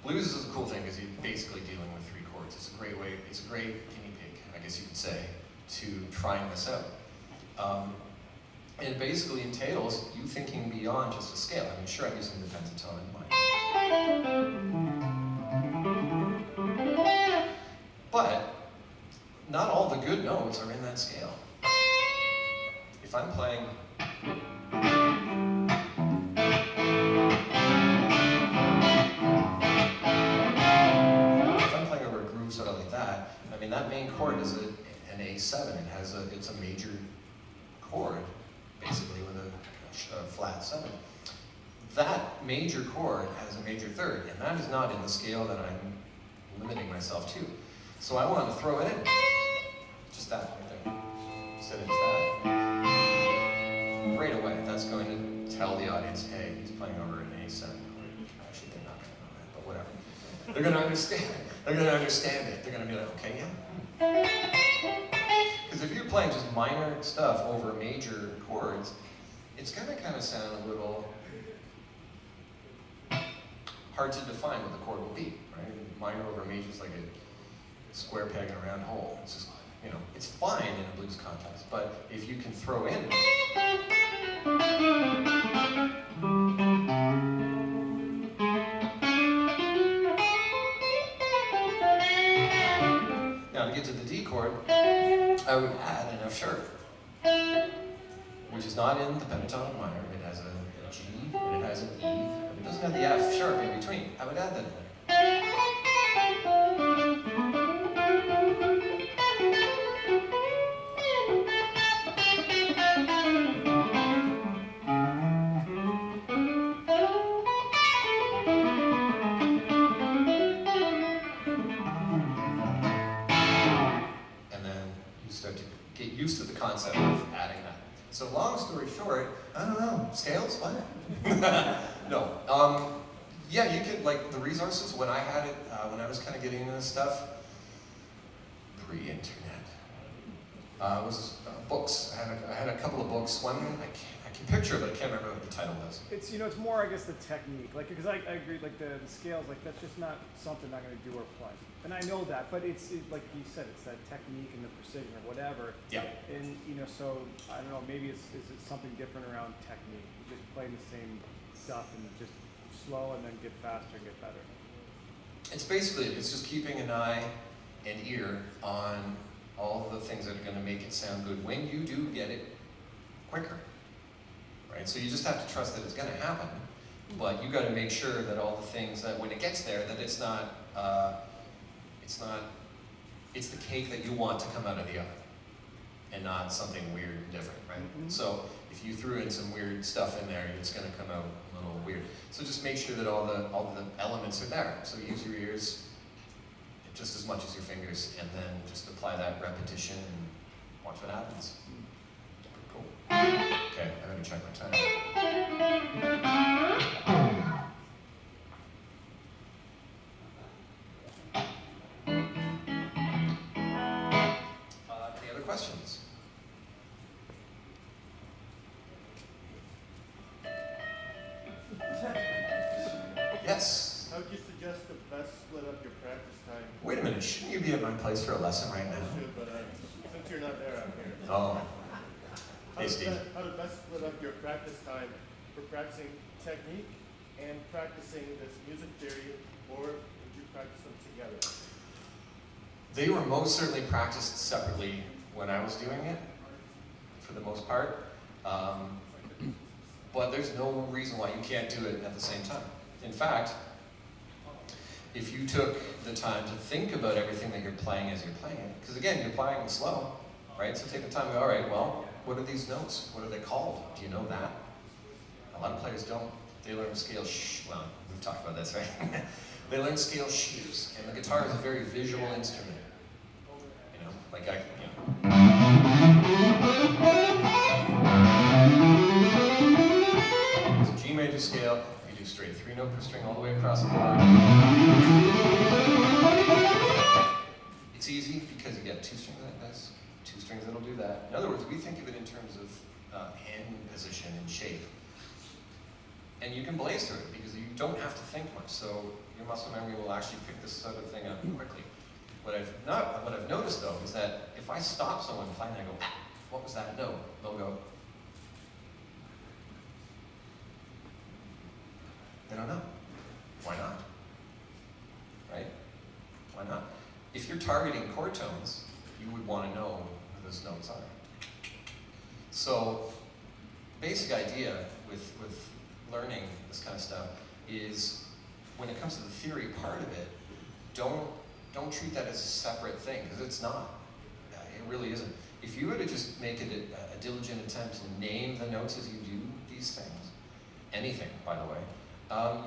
Blues is a cool thing because you're basically dealing with 3 chords. It's a great way, it's a great guinea pig, I guess you could say, to trying this out. And it basically entails you thinking beyond just a scale. I mean, sure, I'm using the pentatone in mind. But not all the good notes are in that scale. If I'm playing, over a groove sort of like that, I mean that main chord is an A7. It's a major chord, basically with a flat 7. That major chord has a major third, and that is not in the scale that I'm limiting myself to. So I want to throw it in. Just that right there. Instead of just that. Right away, that's going to tell the audience, hey, he's playing over an A7 chord. Actually, they're not going to know that, but whatever. They're going to understand. They're going to understand it. They're going to be like, okay, yeah. Because if you're playing just minor stuff over major chords, it's going to kind of sound a little hard to define what the chord will be, right? Minor over major is like a square peg in a round hole. It's just, it's fine in a blues context, but if you can throw in now to get to the D chord, I would add an F sharp, which is not in the pentatonic minor. It has a G and it has an E, but it doesn't have the F sharp in between. I would add that in there. Used to the concept of adding that. So long story short, I don't know, scales, what? No. Yeah, you could, like, the resources, when I had it, when I was kind of getting into this stuff, pre-internet, was books. I had a couple of books. One, I can picture it, but I can't remember what the title was. It's, it's more, I guess, the technique. Like, because I agree, like, the scales, like, that's just not something I'm going to do or play. And I know that, but it's like you said, it's that technique and the precision or whatever. Yeah. And, so, I don't know, maybe is it something different around technique? You just play the same stuff and just slow and then get faster and get better. It's basically, it's just keeping an eye and ear on all the things that are going to make it sound good when you do get it quicker. Right? So you just have to trust that it's going to happen, but you got to make sure that all the things that when it gets there, that it's the cake that you want to come out of the oven, and not something weird and different, right? Mm-hmm. So if you threw in some weird stuff in there, it's going to come out a little weird. So just make sure that all the elements are there. So use your ears just as much as your fingers, and then just apply that repetition and watch what happens. Cool. Okay, I'm going to check my time. Any other questions? Yes. How would you suggest to best split up your practice time? Wait a minute, shouldn't you be at my place for a lesson right I now? should, but since you're not there, I'm here. Oh. How Hey, to, Steve. how to best split up your practice time for practicing technique and practicing this music theory, or would you practice them together? They were most certainly practiced separately when I was doing it, for the most part. But there's no reason why you can't do it at the same time. In fact, if you took the time to think about everything that you're playing as you're playing it, because again, you're playing slow, right? So take the time to go, all right, well, what are these notes? What are they called? Do you know that? A lot of players don't. They learn scale well, we've talked about this, right? They learn scale sheaves, and the guitar is a very visual instrument. You know, like it's a G major scale. You do straight 3-note per string all the way across the board. It's easy because you get 2 strings like this, 2 strings that'll do that. In other words, we think of it in terms of hand position and shape. And you can blaze through it because you don't have to think much. So your muscle memory will actually pick this sort of thing up quickly. What I've noticed though is that if I stop someone playing, I go, what was that note? They'll go, they don't know. Why not? Right? Why not? If you're targeting chord tones, you would want to know where those notes are. So, basic idea with learning this kind of stuff is, when it comes to the theory part of it, don't treat that as a separate thing, because it's not. It really isn't. If you were to just make it a diligent attempt to name the notes as you do these things, anything, by the way,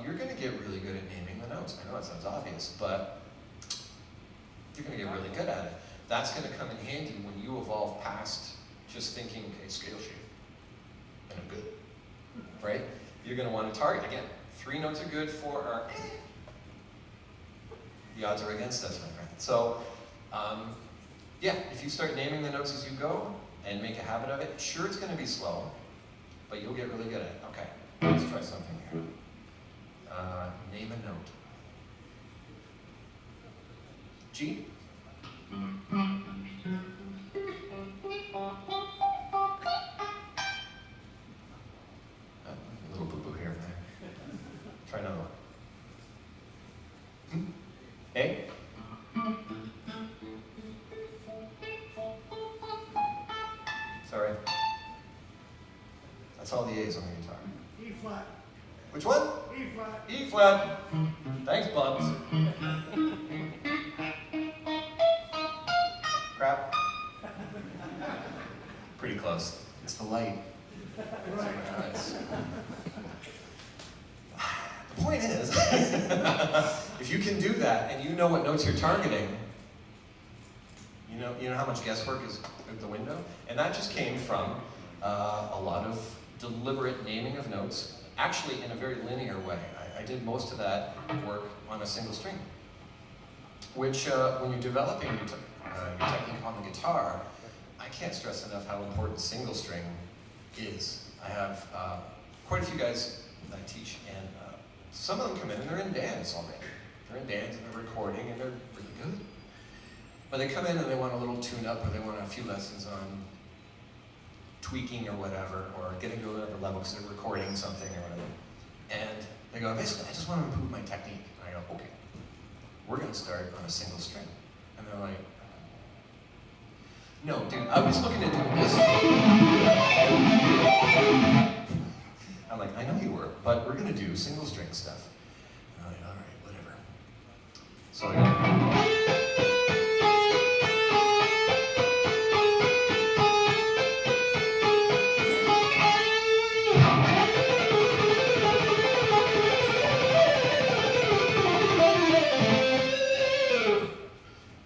you're going to get really good at naming the notes. I know that sounds obvious, but you're going to get really good at it. That's going to come in handy when you evolve past just thinking, okay, scale shape, and I'm good, right? You're going to want to target, again, 3 notes are good, 4 are the odds are against us, my friend. So, yeah, if you start naming the notes as you go and make a habit of it, sure, it's going to be slow, but you'll get really good at it. Okay, let's try something here. Name a note. G? A little boo-boo here and there. Try another one. A? Sorry. That's all the A's on the guitar. E flat. Which one? E flat. E flat. Thanks, Bubs. Crap. Pretty close. It's the light. The point is, if you can do that and you know what notes you're targeting, you know how much guesswork is out the window? And that just came from a lot of deliberate naming of notes, actually in a very linear way. I did most of that work on a single string, which when you're developing your technique on the guitar, I can't stress enough how important single string is. I have quite a few guys that I teach, and some of them come in and they're in bands already. They're in bands and they're recording and they're really good. But they come in and they want a little tune-up, or they want a few lessons on tweaking or whatever, or getting to another level because they're recording something or whatever. And they go, basically, I just want to improve my technique. And I go, okay, we're going to start on a single string. And they're like, no, dude, I was looking at doing this. I'm like, I know you were, but we're going to do single string stuff. And I'm like, all right, whatever. So I go,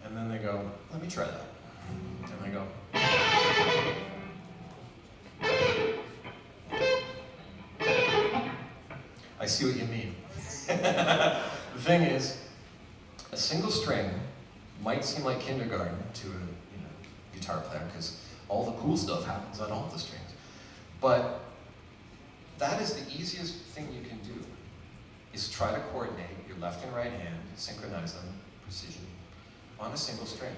and then they go, let me try that. And I go, I see what you mean. The thing is, a single string might seem like kindergarten to a guitar player, because all the cool stuff happens on all the strings. But that is the easiest thing you can do, is try to coordinate your left and right hand, synchronize them, precision, on a single string.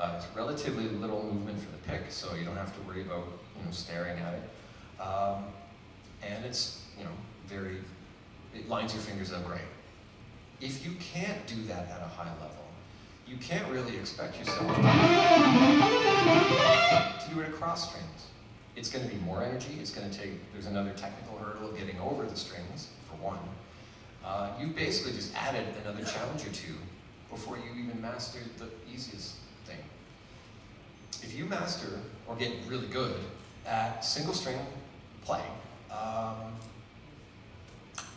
It's relatively little movement for the pick, so you don't have to worry about staring at it. And it's it lines your fingers up great. If you can't do that at a high level, you can't really expect yourself to do it across strings. It's going to be more energy. It's going to there's another technical hurdle of getting over the strings, for one. You've basically just added another challenge or two before you even mastered the easiest thing. If you master or get really good at single string playing,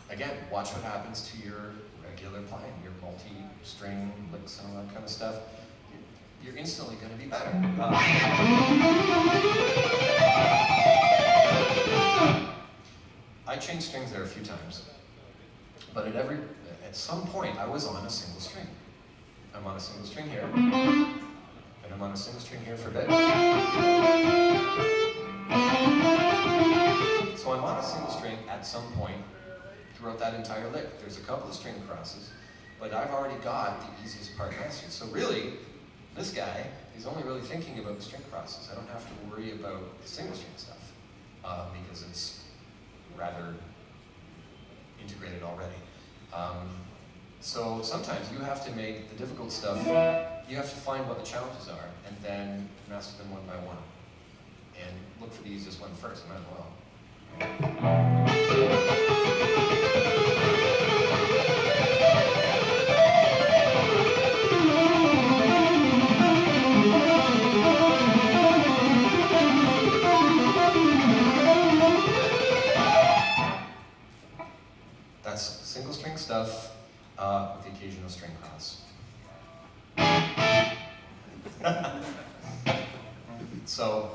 again, watch what happens to your regular playing, your multi-string licks and all that kind of stuff. You're instantly going to be better. I changed strings there a few times, but at some point I was on a single string. I'm on a single string here, and I'm on a single string here for a bit. So I'm on a single string at some point throughout that entire lick. There's a couple of string crosses, but I've already got the easiest part mastered. So really, this guy is only really thinking about the string crosses. I don't have to worry about the single string stuff because it's rather integrated already. So sometimes you have to make the difficult stuff, you have to find what the challenges are and then master them one by one. And look for the easiest one first, might as well. That's single string stuff with the occasional string cross. So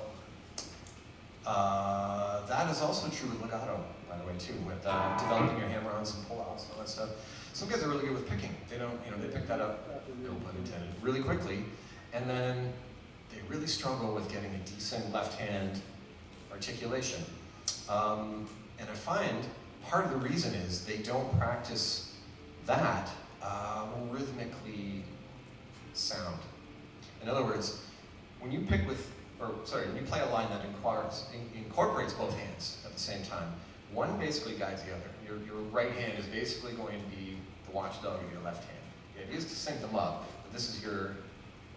that is also true with legato, by the way, too, with developing your hammer-ons and pull-outs and all that stuff. Some guys are really good with picking. They don't, they pick that up, no pun intended, really quickly, and then they really struggle with getting a decent left-hand articulation. And I find part of the reason is they don't practice that rhythmically sound. In other words, when you pick when you play a line that incorporates both hands at the same time, one basically guides the other. Your right hand is basically going to be the watchdog of your left hand. The idea is to sync them up, but this is your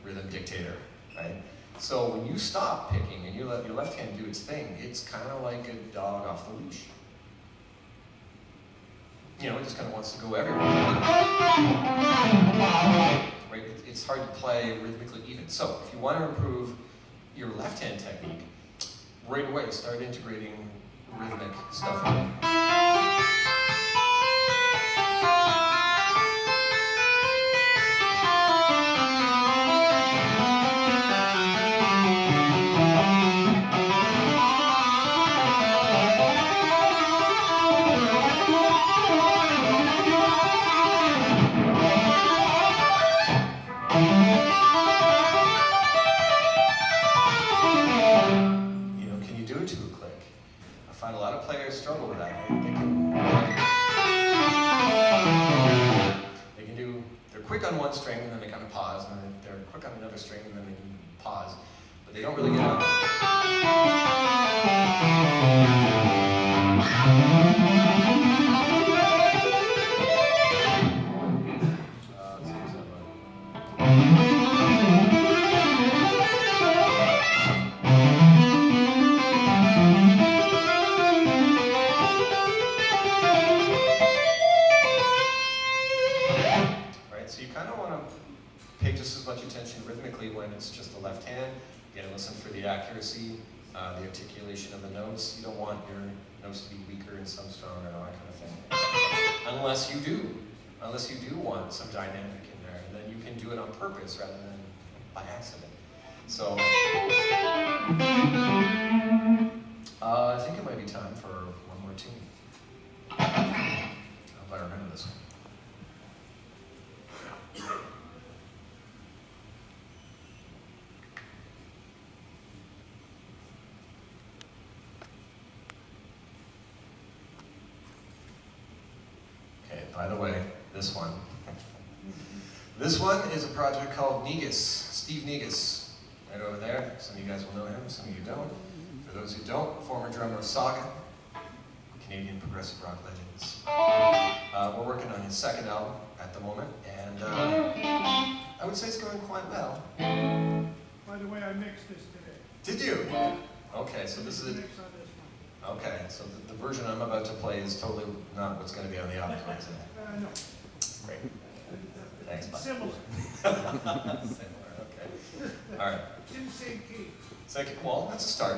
rhythm dictator, right? So when you stop picking and you let your left hand do its thing, it's kind of like a dog off the leash. It just kind of wants to go everywhere. Right? It's hard to play rhythmically even. So if you want to improve your left-hand technique, right away start integrating rhythmic stuff in. Can you do it to a click? I find a lot of players struggle with that. They're quick on one string and then they kind of pause, and then they're quick on another string and then they can pause, but they don't really get out. So you kind of want to pay just as much attention rhythmically when it's just the left hand. Again, listen for the accuracy, the articulation of the notes. You don't want your notes to be weaker and some stronger and all that kind of thing. Unless you do want some dynamic in there, and then you can do it on purpose rather than by accident. So I think it might be time for one more tune. I hope I remember this one. Okay, by the way, this one. This one is a project called Negus, Steve Negus. right over there. Some of you guys will know him, some of you don't. For those who don't, former drummer of Saga, Canadian progressive rock legends. We're working on his second album at the moment, and I would say it's going quite well. By the way, I mixed this today. Did you? Okay, so this is a, Mix on this one. okay, so the version I'm about to play is totally not what's going to be on the album, is it? No, Great. Thanks, bud. similar. Similar, okay. All right. In the same key. Second, well, that's a start.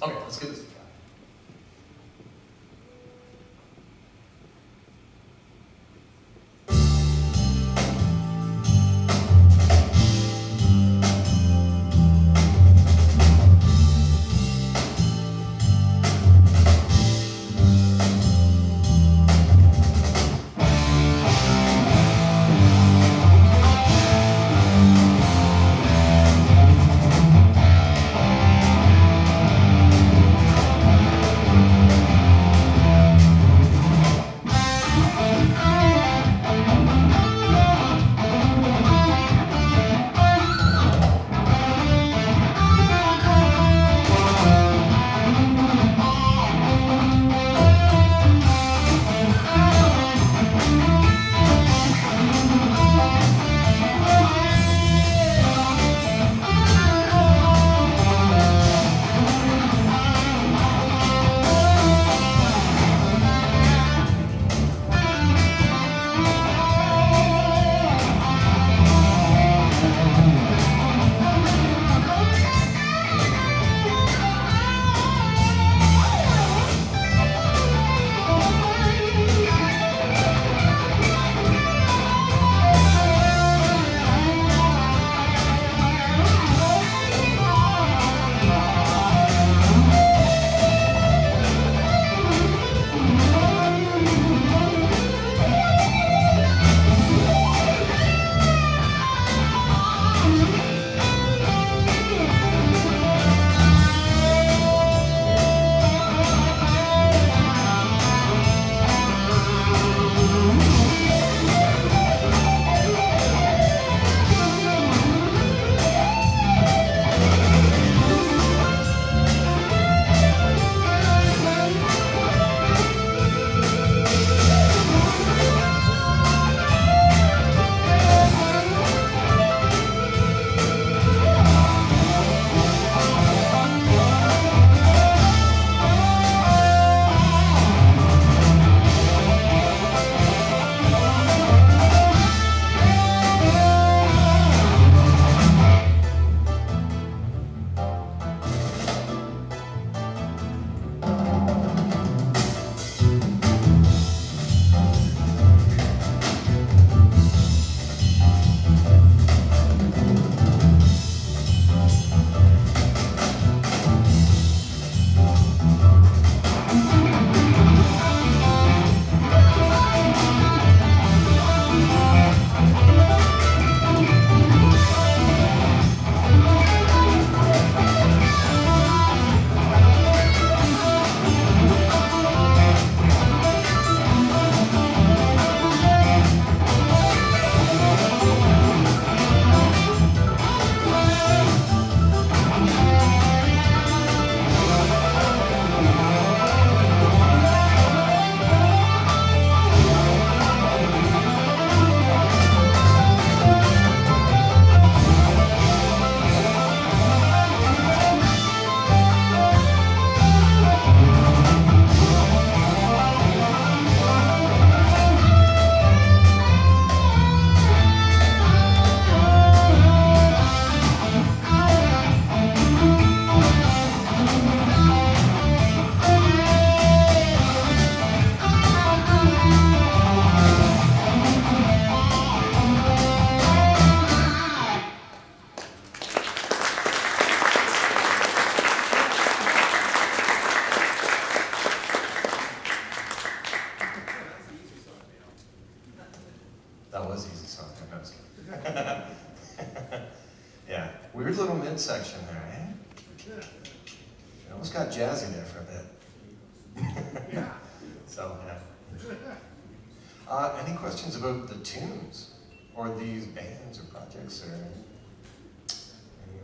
Okay, let's give this a try. Weird little midsection there, eh? It almost got jazzy there for a bit. Yeah. So, yeah. Any questions about the tunes? Or these bands or projects or any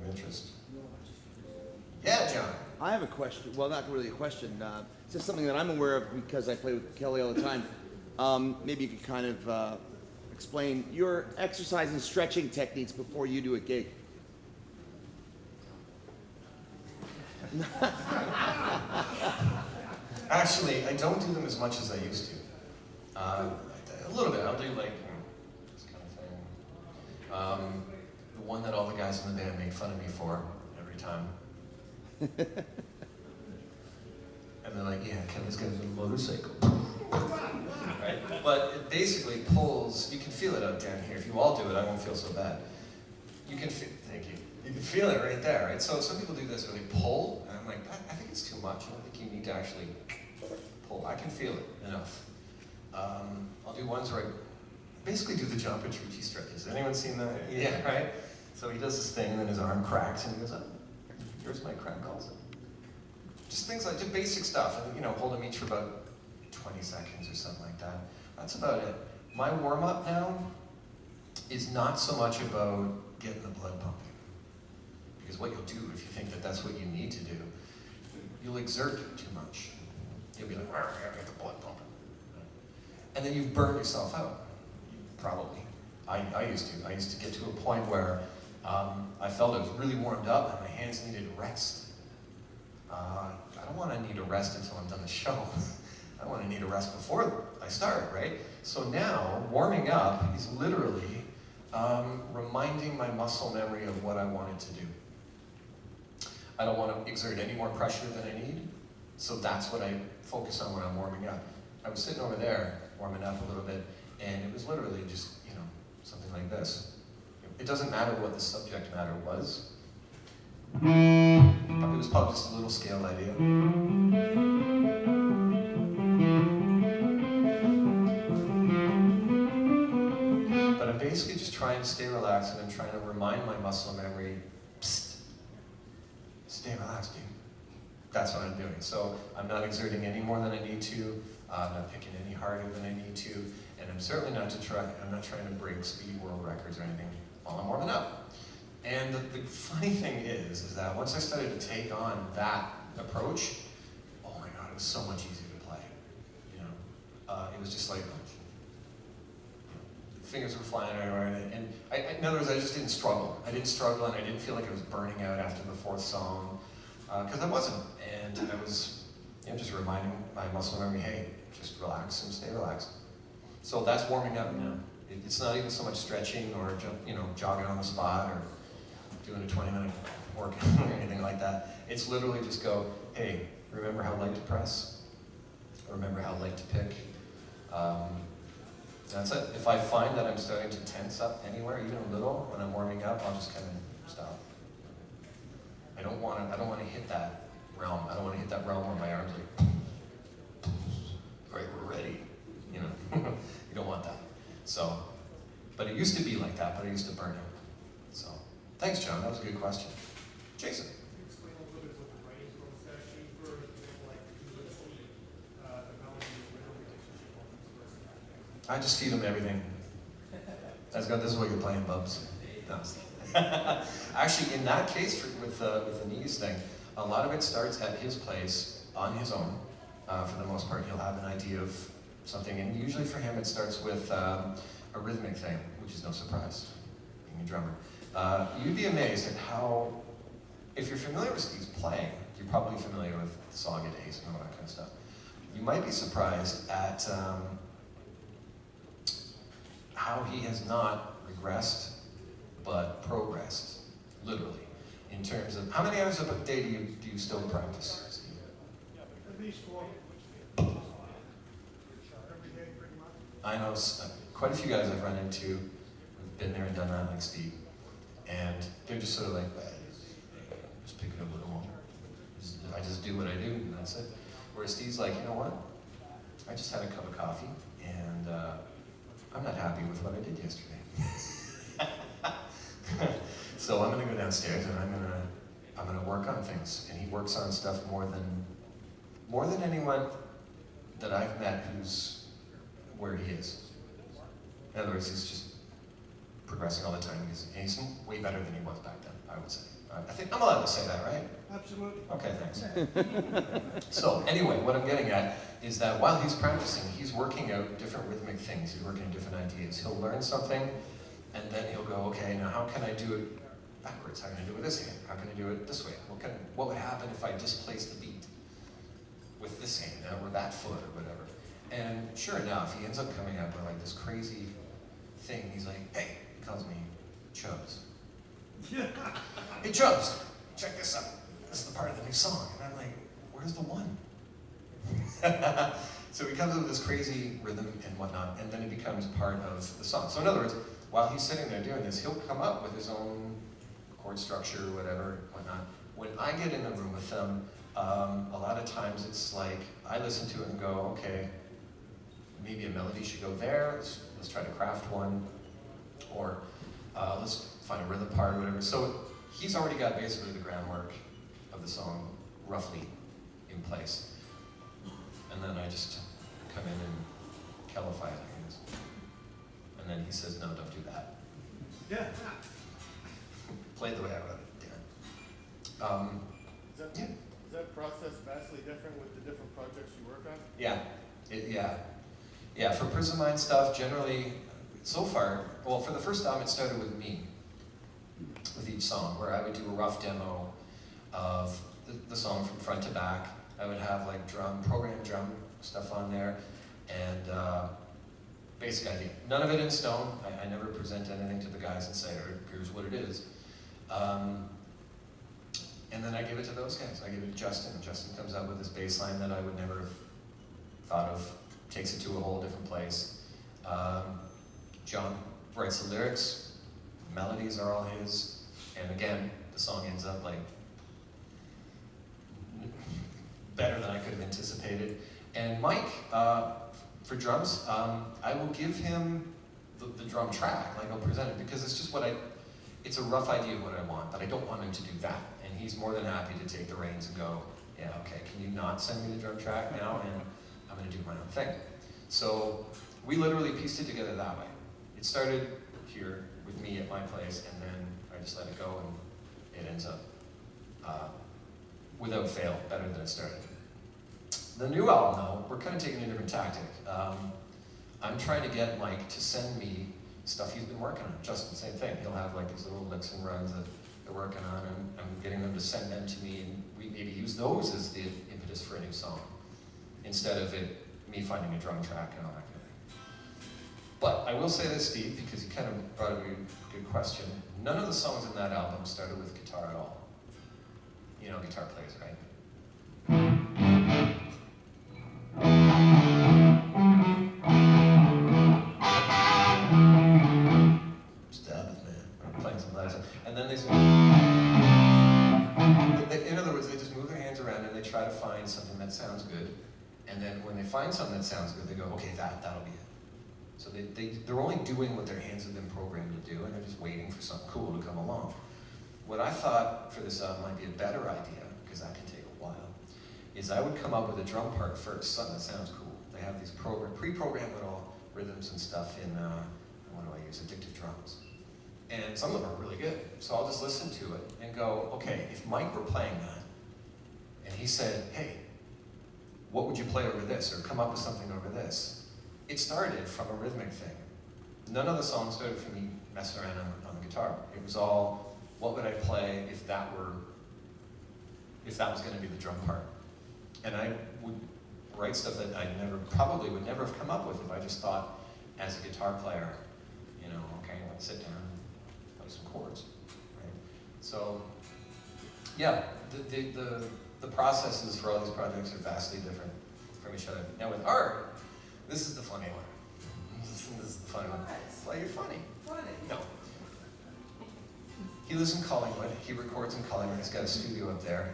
of interest. Yeah, John. I have a question. Well, not really a question. It's just something that I'm aware of because I play with Kelly all the time. Maybe you could kind of explain your exercise and stretching techniques before you do a gig. Actually, I don't do them as much as I used to. A little bit. I'll do like this kind of thing. The one that all the guys in the band make fun of me for every time. And they're like, yeah, Kevin's got a motorcycle. Right? But it basically pulls, you can feel it out down here. If you all do it, I won't feel so bad. You can feel, thank you. You can feel it right there, right? So some people do this where they pull, and I'm like, I think it's too much. I don't think you need to actually pull. I can feel it enough. I'll do ones where I basically do the John Petrucci stretches. Anyone seen that? Yeah, right? So he does this thing, and then his arm cracks, and he goes, oh, here's my crack also. Just things like, just basic stuff, and hold them each for about 20 seconds or something like that. That's about it. My warm-up now is not so much about getting the blood pumping. Because what you'll do if you think that that's what you need to do, you'll exert too much. You'll be like, I gotta get the blood pumping. And then you've burned yourself out, probably. I used to get to a point where I felt I was really warmed up and my hands needed rest. I don't want to need a rest until I'm done the show. I want to need a rest before I start, right? So now, warming up is literally reminding my muscle memory of what I wanted to do. I don't want to exert any more pressure than I need, so that's what I focus on when I'm warming up. I was sitting over there, warming up a little bit, and it was literally just, something like this. It doesn't matter what the subject matter was. It was probably just a little scale idea. But I'm basically just trying to stay relaxed, and I'm trying to remind my muscle memory, psst, stay relaxed, dude. That's what I'm doing. So I'm not exerting any more than I need to. I'm not picking any harder than I need to, and I'm certainly not I'm not trying to break speed world records or anything while I'm warming up. And the funny thing is that once I started to take on that approach, oh my God, it was so much easier to play. It was just like, fingers were flying everywhere, and in other words, I just didn't struggle. I didn't struggle, and I didn't feel like I was burning out after the fourth song, because I wasn't. And I was, just reminding my muscle memory, hey, just relax and stay relaxed. So that's warming up now. It's not even so much stretching or jogging on the spot or doing a 20-minute workout or anything like that. It's literally just go, hey, remember how light to press? Remember how light to pick? That's it. If I find that I'm starting to tense up anywhere, even a little, when I'm warming up, I'll just kind of stop. I don't want to hit that realm. I don't want to hit that realm where my arms like, all right, we're ready. You don't want that. So, but it used to be like that, but I used to burn out. So, thanks, John. That was a good question. Jason. Explain a little bit what the writing process is for example, like the melody and rhythm relationship on this verse. I just feed him everything. This is what you're playing, Bubs. No. Actually, in that case, with the knees thing, a lot of it starts at his place on his own. For the most part, he'll have an idea of something, and usually for him it starts with a rhythmic thing, which is no surprise, being a drummer. You'd be amazed at how, if you're familiar with Steve's playing, you're probably familiar with the Song of Days and all that kind of stuff. You might be surprised at how he has not regressed, but progressed, literally, in terms of, how many hours a day do you still practice, Steve? At least 4. Every day, pretty much. I know quite a few guys I've run into who've been there and done that, like Steve, and they're just sort of like, just pick it up what I want. I just do what I do, and that's it. Whereas Steve's like, you know what? I just had a cup of coffee, and I'm not happy with what I did yesterday. So I'm gonna go downstairs and I'm gonna work on things. And he works on stuff more than anyone that I've met who's where he is. In other words, he's just progressing all the time. And he's way better than he was back then, I would say. I think I'm allowed to say that, right? Absolutely. Okay, thanks. So anyway, what I'm getting at is that while he's practicing, he's working out different rhythmic things. He's working on different ideas. He'll learn something, and then he'll go, okay, now how can I do it backwards? How can I do it this hand? How can I do it this way? What would happen if I displaced the beat with this hand or that foot or whatever? And sure enough, he ends up coming out with like this crazy thing. He's like, hey, he calls me Chubbs. Hey Chubbs, check this out. This is the part of the new song. And I'm like, where's the one? So he comes up with this crazy rhythm and whatnot, and then it becomes part of the song. So in other words, while he's sitting there doing this, he'll come up with his own chord structure, whatever, whatnot. When I get in the room with them, a lot of times it's like, I listen to it and go, okay, maybe a melody should go there, let's try to craft one, or let's find a rhythm part or whatever. So he's already got basically the groundwork of the song roughly in place. And then I just come in and calify it, I guess. And then he says, no, don't do that. Yeah. Play the way I wrote it, damn it. Is that process vastly different with the different projects you work on? Yeah, for Prison Mind stuff, generally, so far, well, for the first album, it started with me, with each song, where I would do a rough demo of the song from front to back. I would have like programmed drum stuff on there, and basic idea. None of it in stone. I never present anything to the guys and say, here's what it is. And then I give it to those guys. I give it to Justin. Justin comes up with this bass line that I would never have thought of, takes it to a whole different place. John writes the lyrics, melodies are all his, and again, the song ends up like better than I could have anticipated. And Mike, for drums, I will give him the drum track, like I'll present it, because it's just it's a rough idea of what I want, but I don't want him to do that. And he's more than happy to take the reins and go, yeah, okay, can you not send me the drum track now? And I'm gonna do my own thing. So we literally pieced it together that way. It started here with me at my place, and then I just let it go, and it ends up, without fail, better than it started. The new album, though, we're kind of taking a different tactic. I'm trying to get Mike to send me stuff he's been working on. Justin, same thing. He'll have like these little licks and runs that they're working on, and I'm getting them to send them to me, and we maybe use those as the impetus for a new song, instead of me finding a drum track and all that kind of thing. But I will say this, Steve, because you kind of brought up a good question. None of the songs in that album started with guitar at all. You know guitar players, right? Stab it, man. I'm playing some live stuff. And then in other words, they just move their hands around and they try to find something that sounds good. And then when they find something that sounds good, they go, okay, that'll be it. So they're only doing what their hands have been programmed to do, and they're just waiting for something cool to come along. What I thought for this album might be a better idea, because that can take a while, is I would come up with a drum part first, something that sounds cool. They have these pre-programmed little rhythms and stuff in, what do I use, Addictive Drums. And some of them are really good. So I'll just listen to it and go, okay, if Mike were playing that, and he said, hey, what would you play over this, or come up with something over this? It started from a rhythmic thing. None of the songs started from me messing around on the guitar. It was all, what would I play if that was going to be the drum part? And I would write stuff that I probably would never have come up with if I just thought, as a guitar player, you know, okay, let's sit down and play some chords, right? So, yeah, the processes for all these projects are vastly different from each other. Now with art, this is the funny one. This is the funny one. Well, you're funny. No. He lives in Collingwood. He records in Collingwood. He's got a studio up there.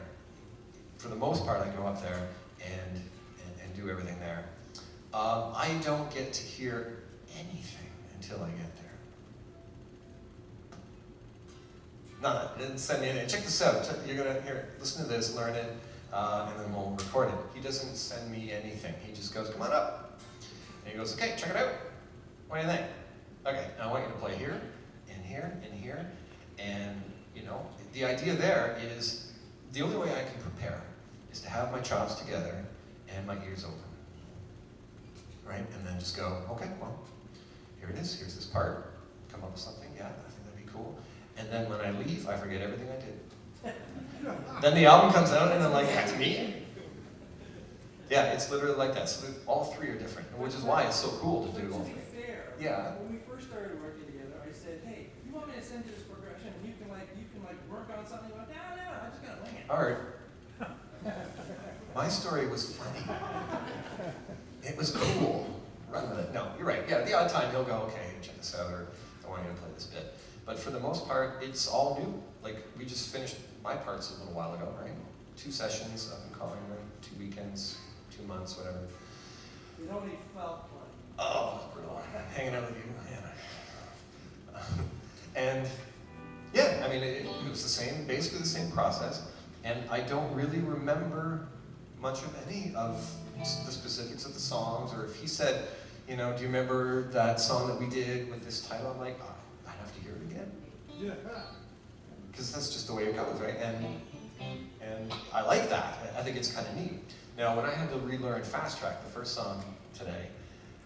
For the most part, I go up there and do everything there. I don't get to hear anything until I get there. None. Didn't send me anything. Check this out. You're gonna listen to this, learn it, and then we'll record it. He doesn't send me anything. He just goes, come on up. And he goes, okay, check it out. What do you think? Okay, now I want you to play here, and here, and here, and You know, the idea there is the only way I can prepare is to have my chops together and my ears open, right? And then just go, okay, well, here it is, here's this part, come up with something, yeah, I think that'd be cool. And then when I leave, I forget everything I did. Then the album comes out and I'm like, that's me? Yeah, it's literally like that. So all three are different, which is why it's so cool to do all To three. be fair, Yeah. when we first started working together, I said, hey, you want me to send you this progression and you can work on something? He went, no, I'm just gonna wing it. Art, my story was funny. It was cool. Run with it. No, you're right. Yeah, the odd time he'll go, okay, check this out, or I want you to play this bit. But for the most part, it's all new. Like, we just finished my parts a little while ago, right? 2 sessions, I've been calling them, 2 weekends, 2 months, whatever. It only felt like. Oh, it was brutal. Hanging out with you, and yeah, I mean, it was the same, basically the same process. And I don't really remember much of any of the specifics of the songs, or if he said, you know, do you remember that song that we did with this title? I'm like, oh, I'd have to hear it again. Yeah. Because that's just the way it goes, right? And I like that. I think it's kind of neat. Now, when I had to relearn Fast Track, the first song today,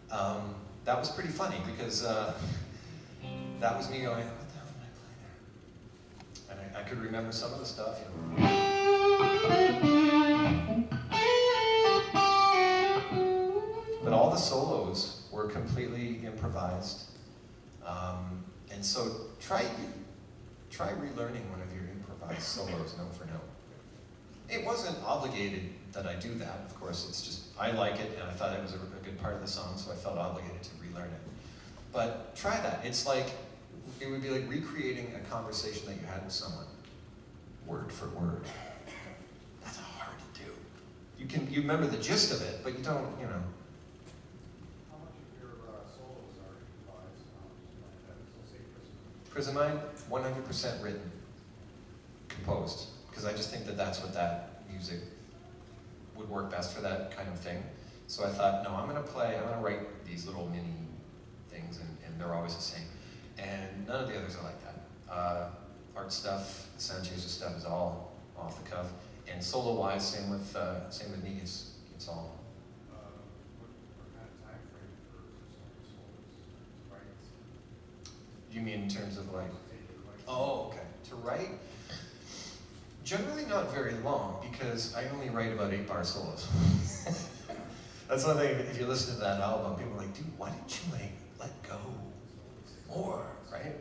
that was pretty funny because that was me going, what the hell did I play there? And I could remember some of the stuff, you know. But all the solos were completely improvised. And so try relearning one of your improvised solos note for note. It wasn't obligated that I do that, of course, it's just, I like it and I thought it was a good part of the song, so I felt obligated to relearn it. But try that. It's like, it would be like recreating a conversation that you had with someone, word for word. That's hard to do. You remember the gist of it, but you don't, you know. How much of your solos are improvised? So say Prison Mind, 100% written, composed, because I just think that that's what that music would work best for that kind of thing. So I thought, no, I'm gonna write these little mini things, and they're always the same. And none of the others are like that. Art stuff, the sound chaser stuff is all off the cuff, and solo-wise, same with me, it's all. what kind of time frame for solos writing? You mean in terms of like? Oh, okay. To write, generally not very long, because I only write about 8-bar solos. That's one thing, if you listen to that album, people are like, dude, why didn't you let go more, right?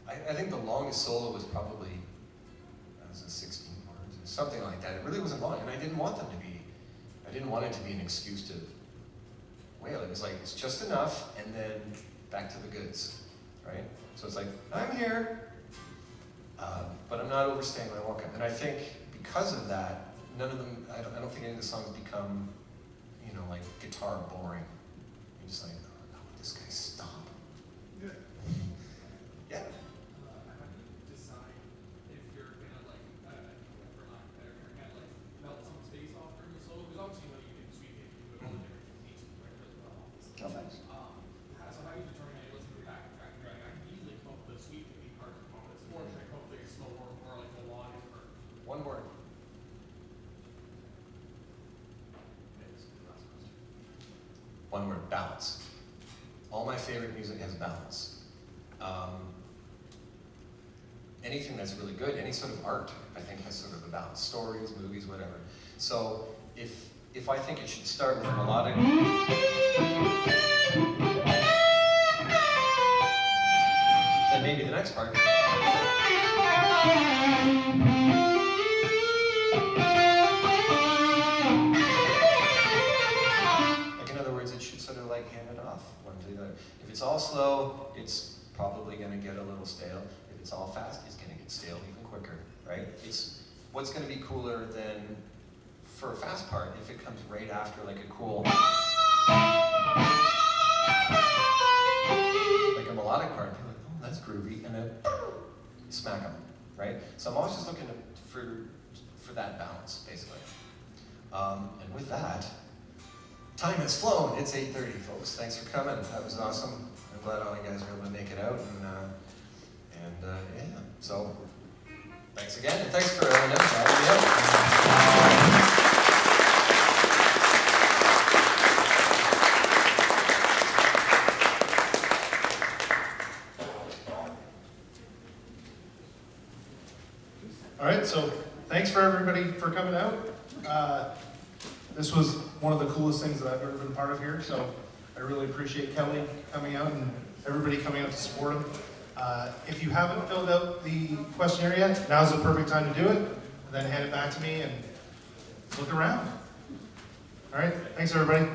I think the longest solo was probably, 16 bars, or something like that. It really wasn't long, and I didn't want it to be an excuse to wail. It was like, it's just enough, and then back to the goods, right? So it's like, I'm here, but I'm not overstaying my welcome. And I think because of that, none of them, I don't think any of the songs become, you know, like guitar boring. You're just like, oh, this guy stop. Yeah. Yeah. How do you decide if you're gonna for lack of better term, kind of like melt someone's face off during the solo? Because obviously, you know, you can sweep it, you do it all the different techniques, right, really well. Oh, thanks. So how do you determine that you listen to the back track? You're like, I can easily come up with a sweep to be part of the components, or should I come up with like a slower or like a long or? One word. One word, balance. All my favorite music has balance. Anything that's really good, any sort of art, I think has sort of a balance. Stories, movies, whatever. So if I think it should start with a melodic, then maybe the next part. Like in other words, it should sort of like hand it off one to the other. If it's all slow, it's probably going to get a little stale. If it's all fast, it's going to get stale even quicker, right? It's what's going to be cooler than for a fast part if it comes right after like a cool, like a melodic part. People are like, oh, that's groovy, and then smack them, right? So I'm always just looking for that balance, basically. And with that, time has flown. It's 8:30, folks. Thanks for coming. That was awesome. I'm glad all you guys were able to make it out, and yeah. So Thanks again, and thanks for inviting me out. All right, so thanks for everybody for coming out. This was one of the coolest things that I've ever been a part of here, so I really appreciate Kelly coming out and everybody coming out to support him. If you haven't filled out the questionnaire yet, now's the perfect time to do it, and then hand it back to me and look around. All right, thanks everybody.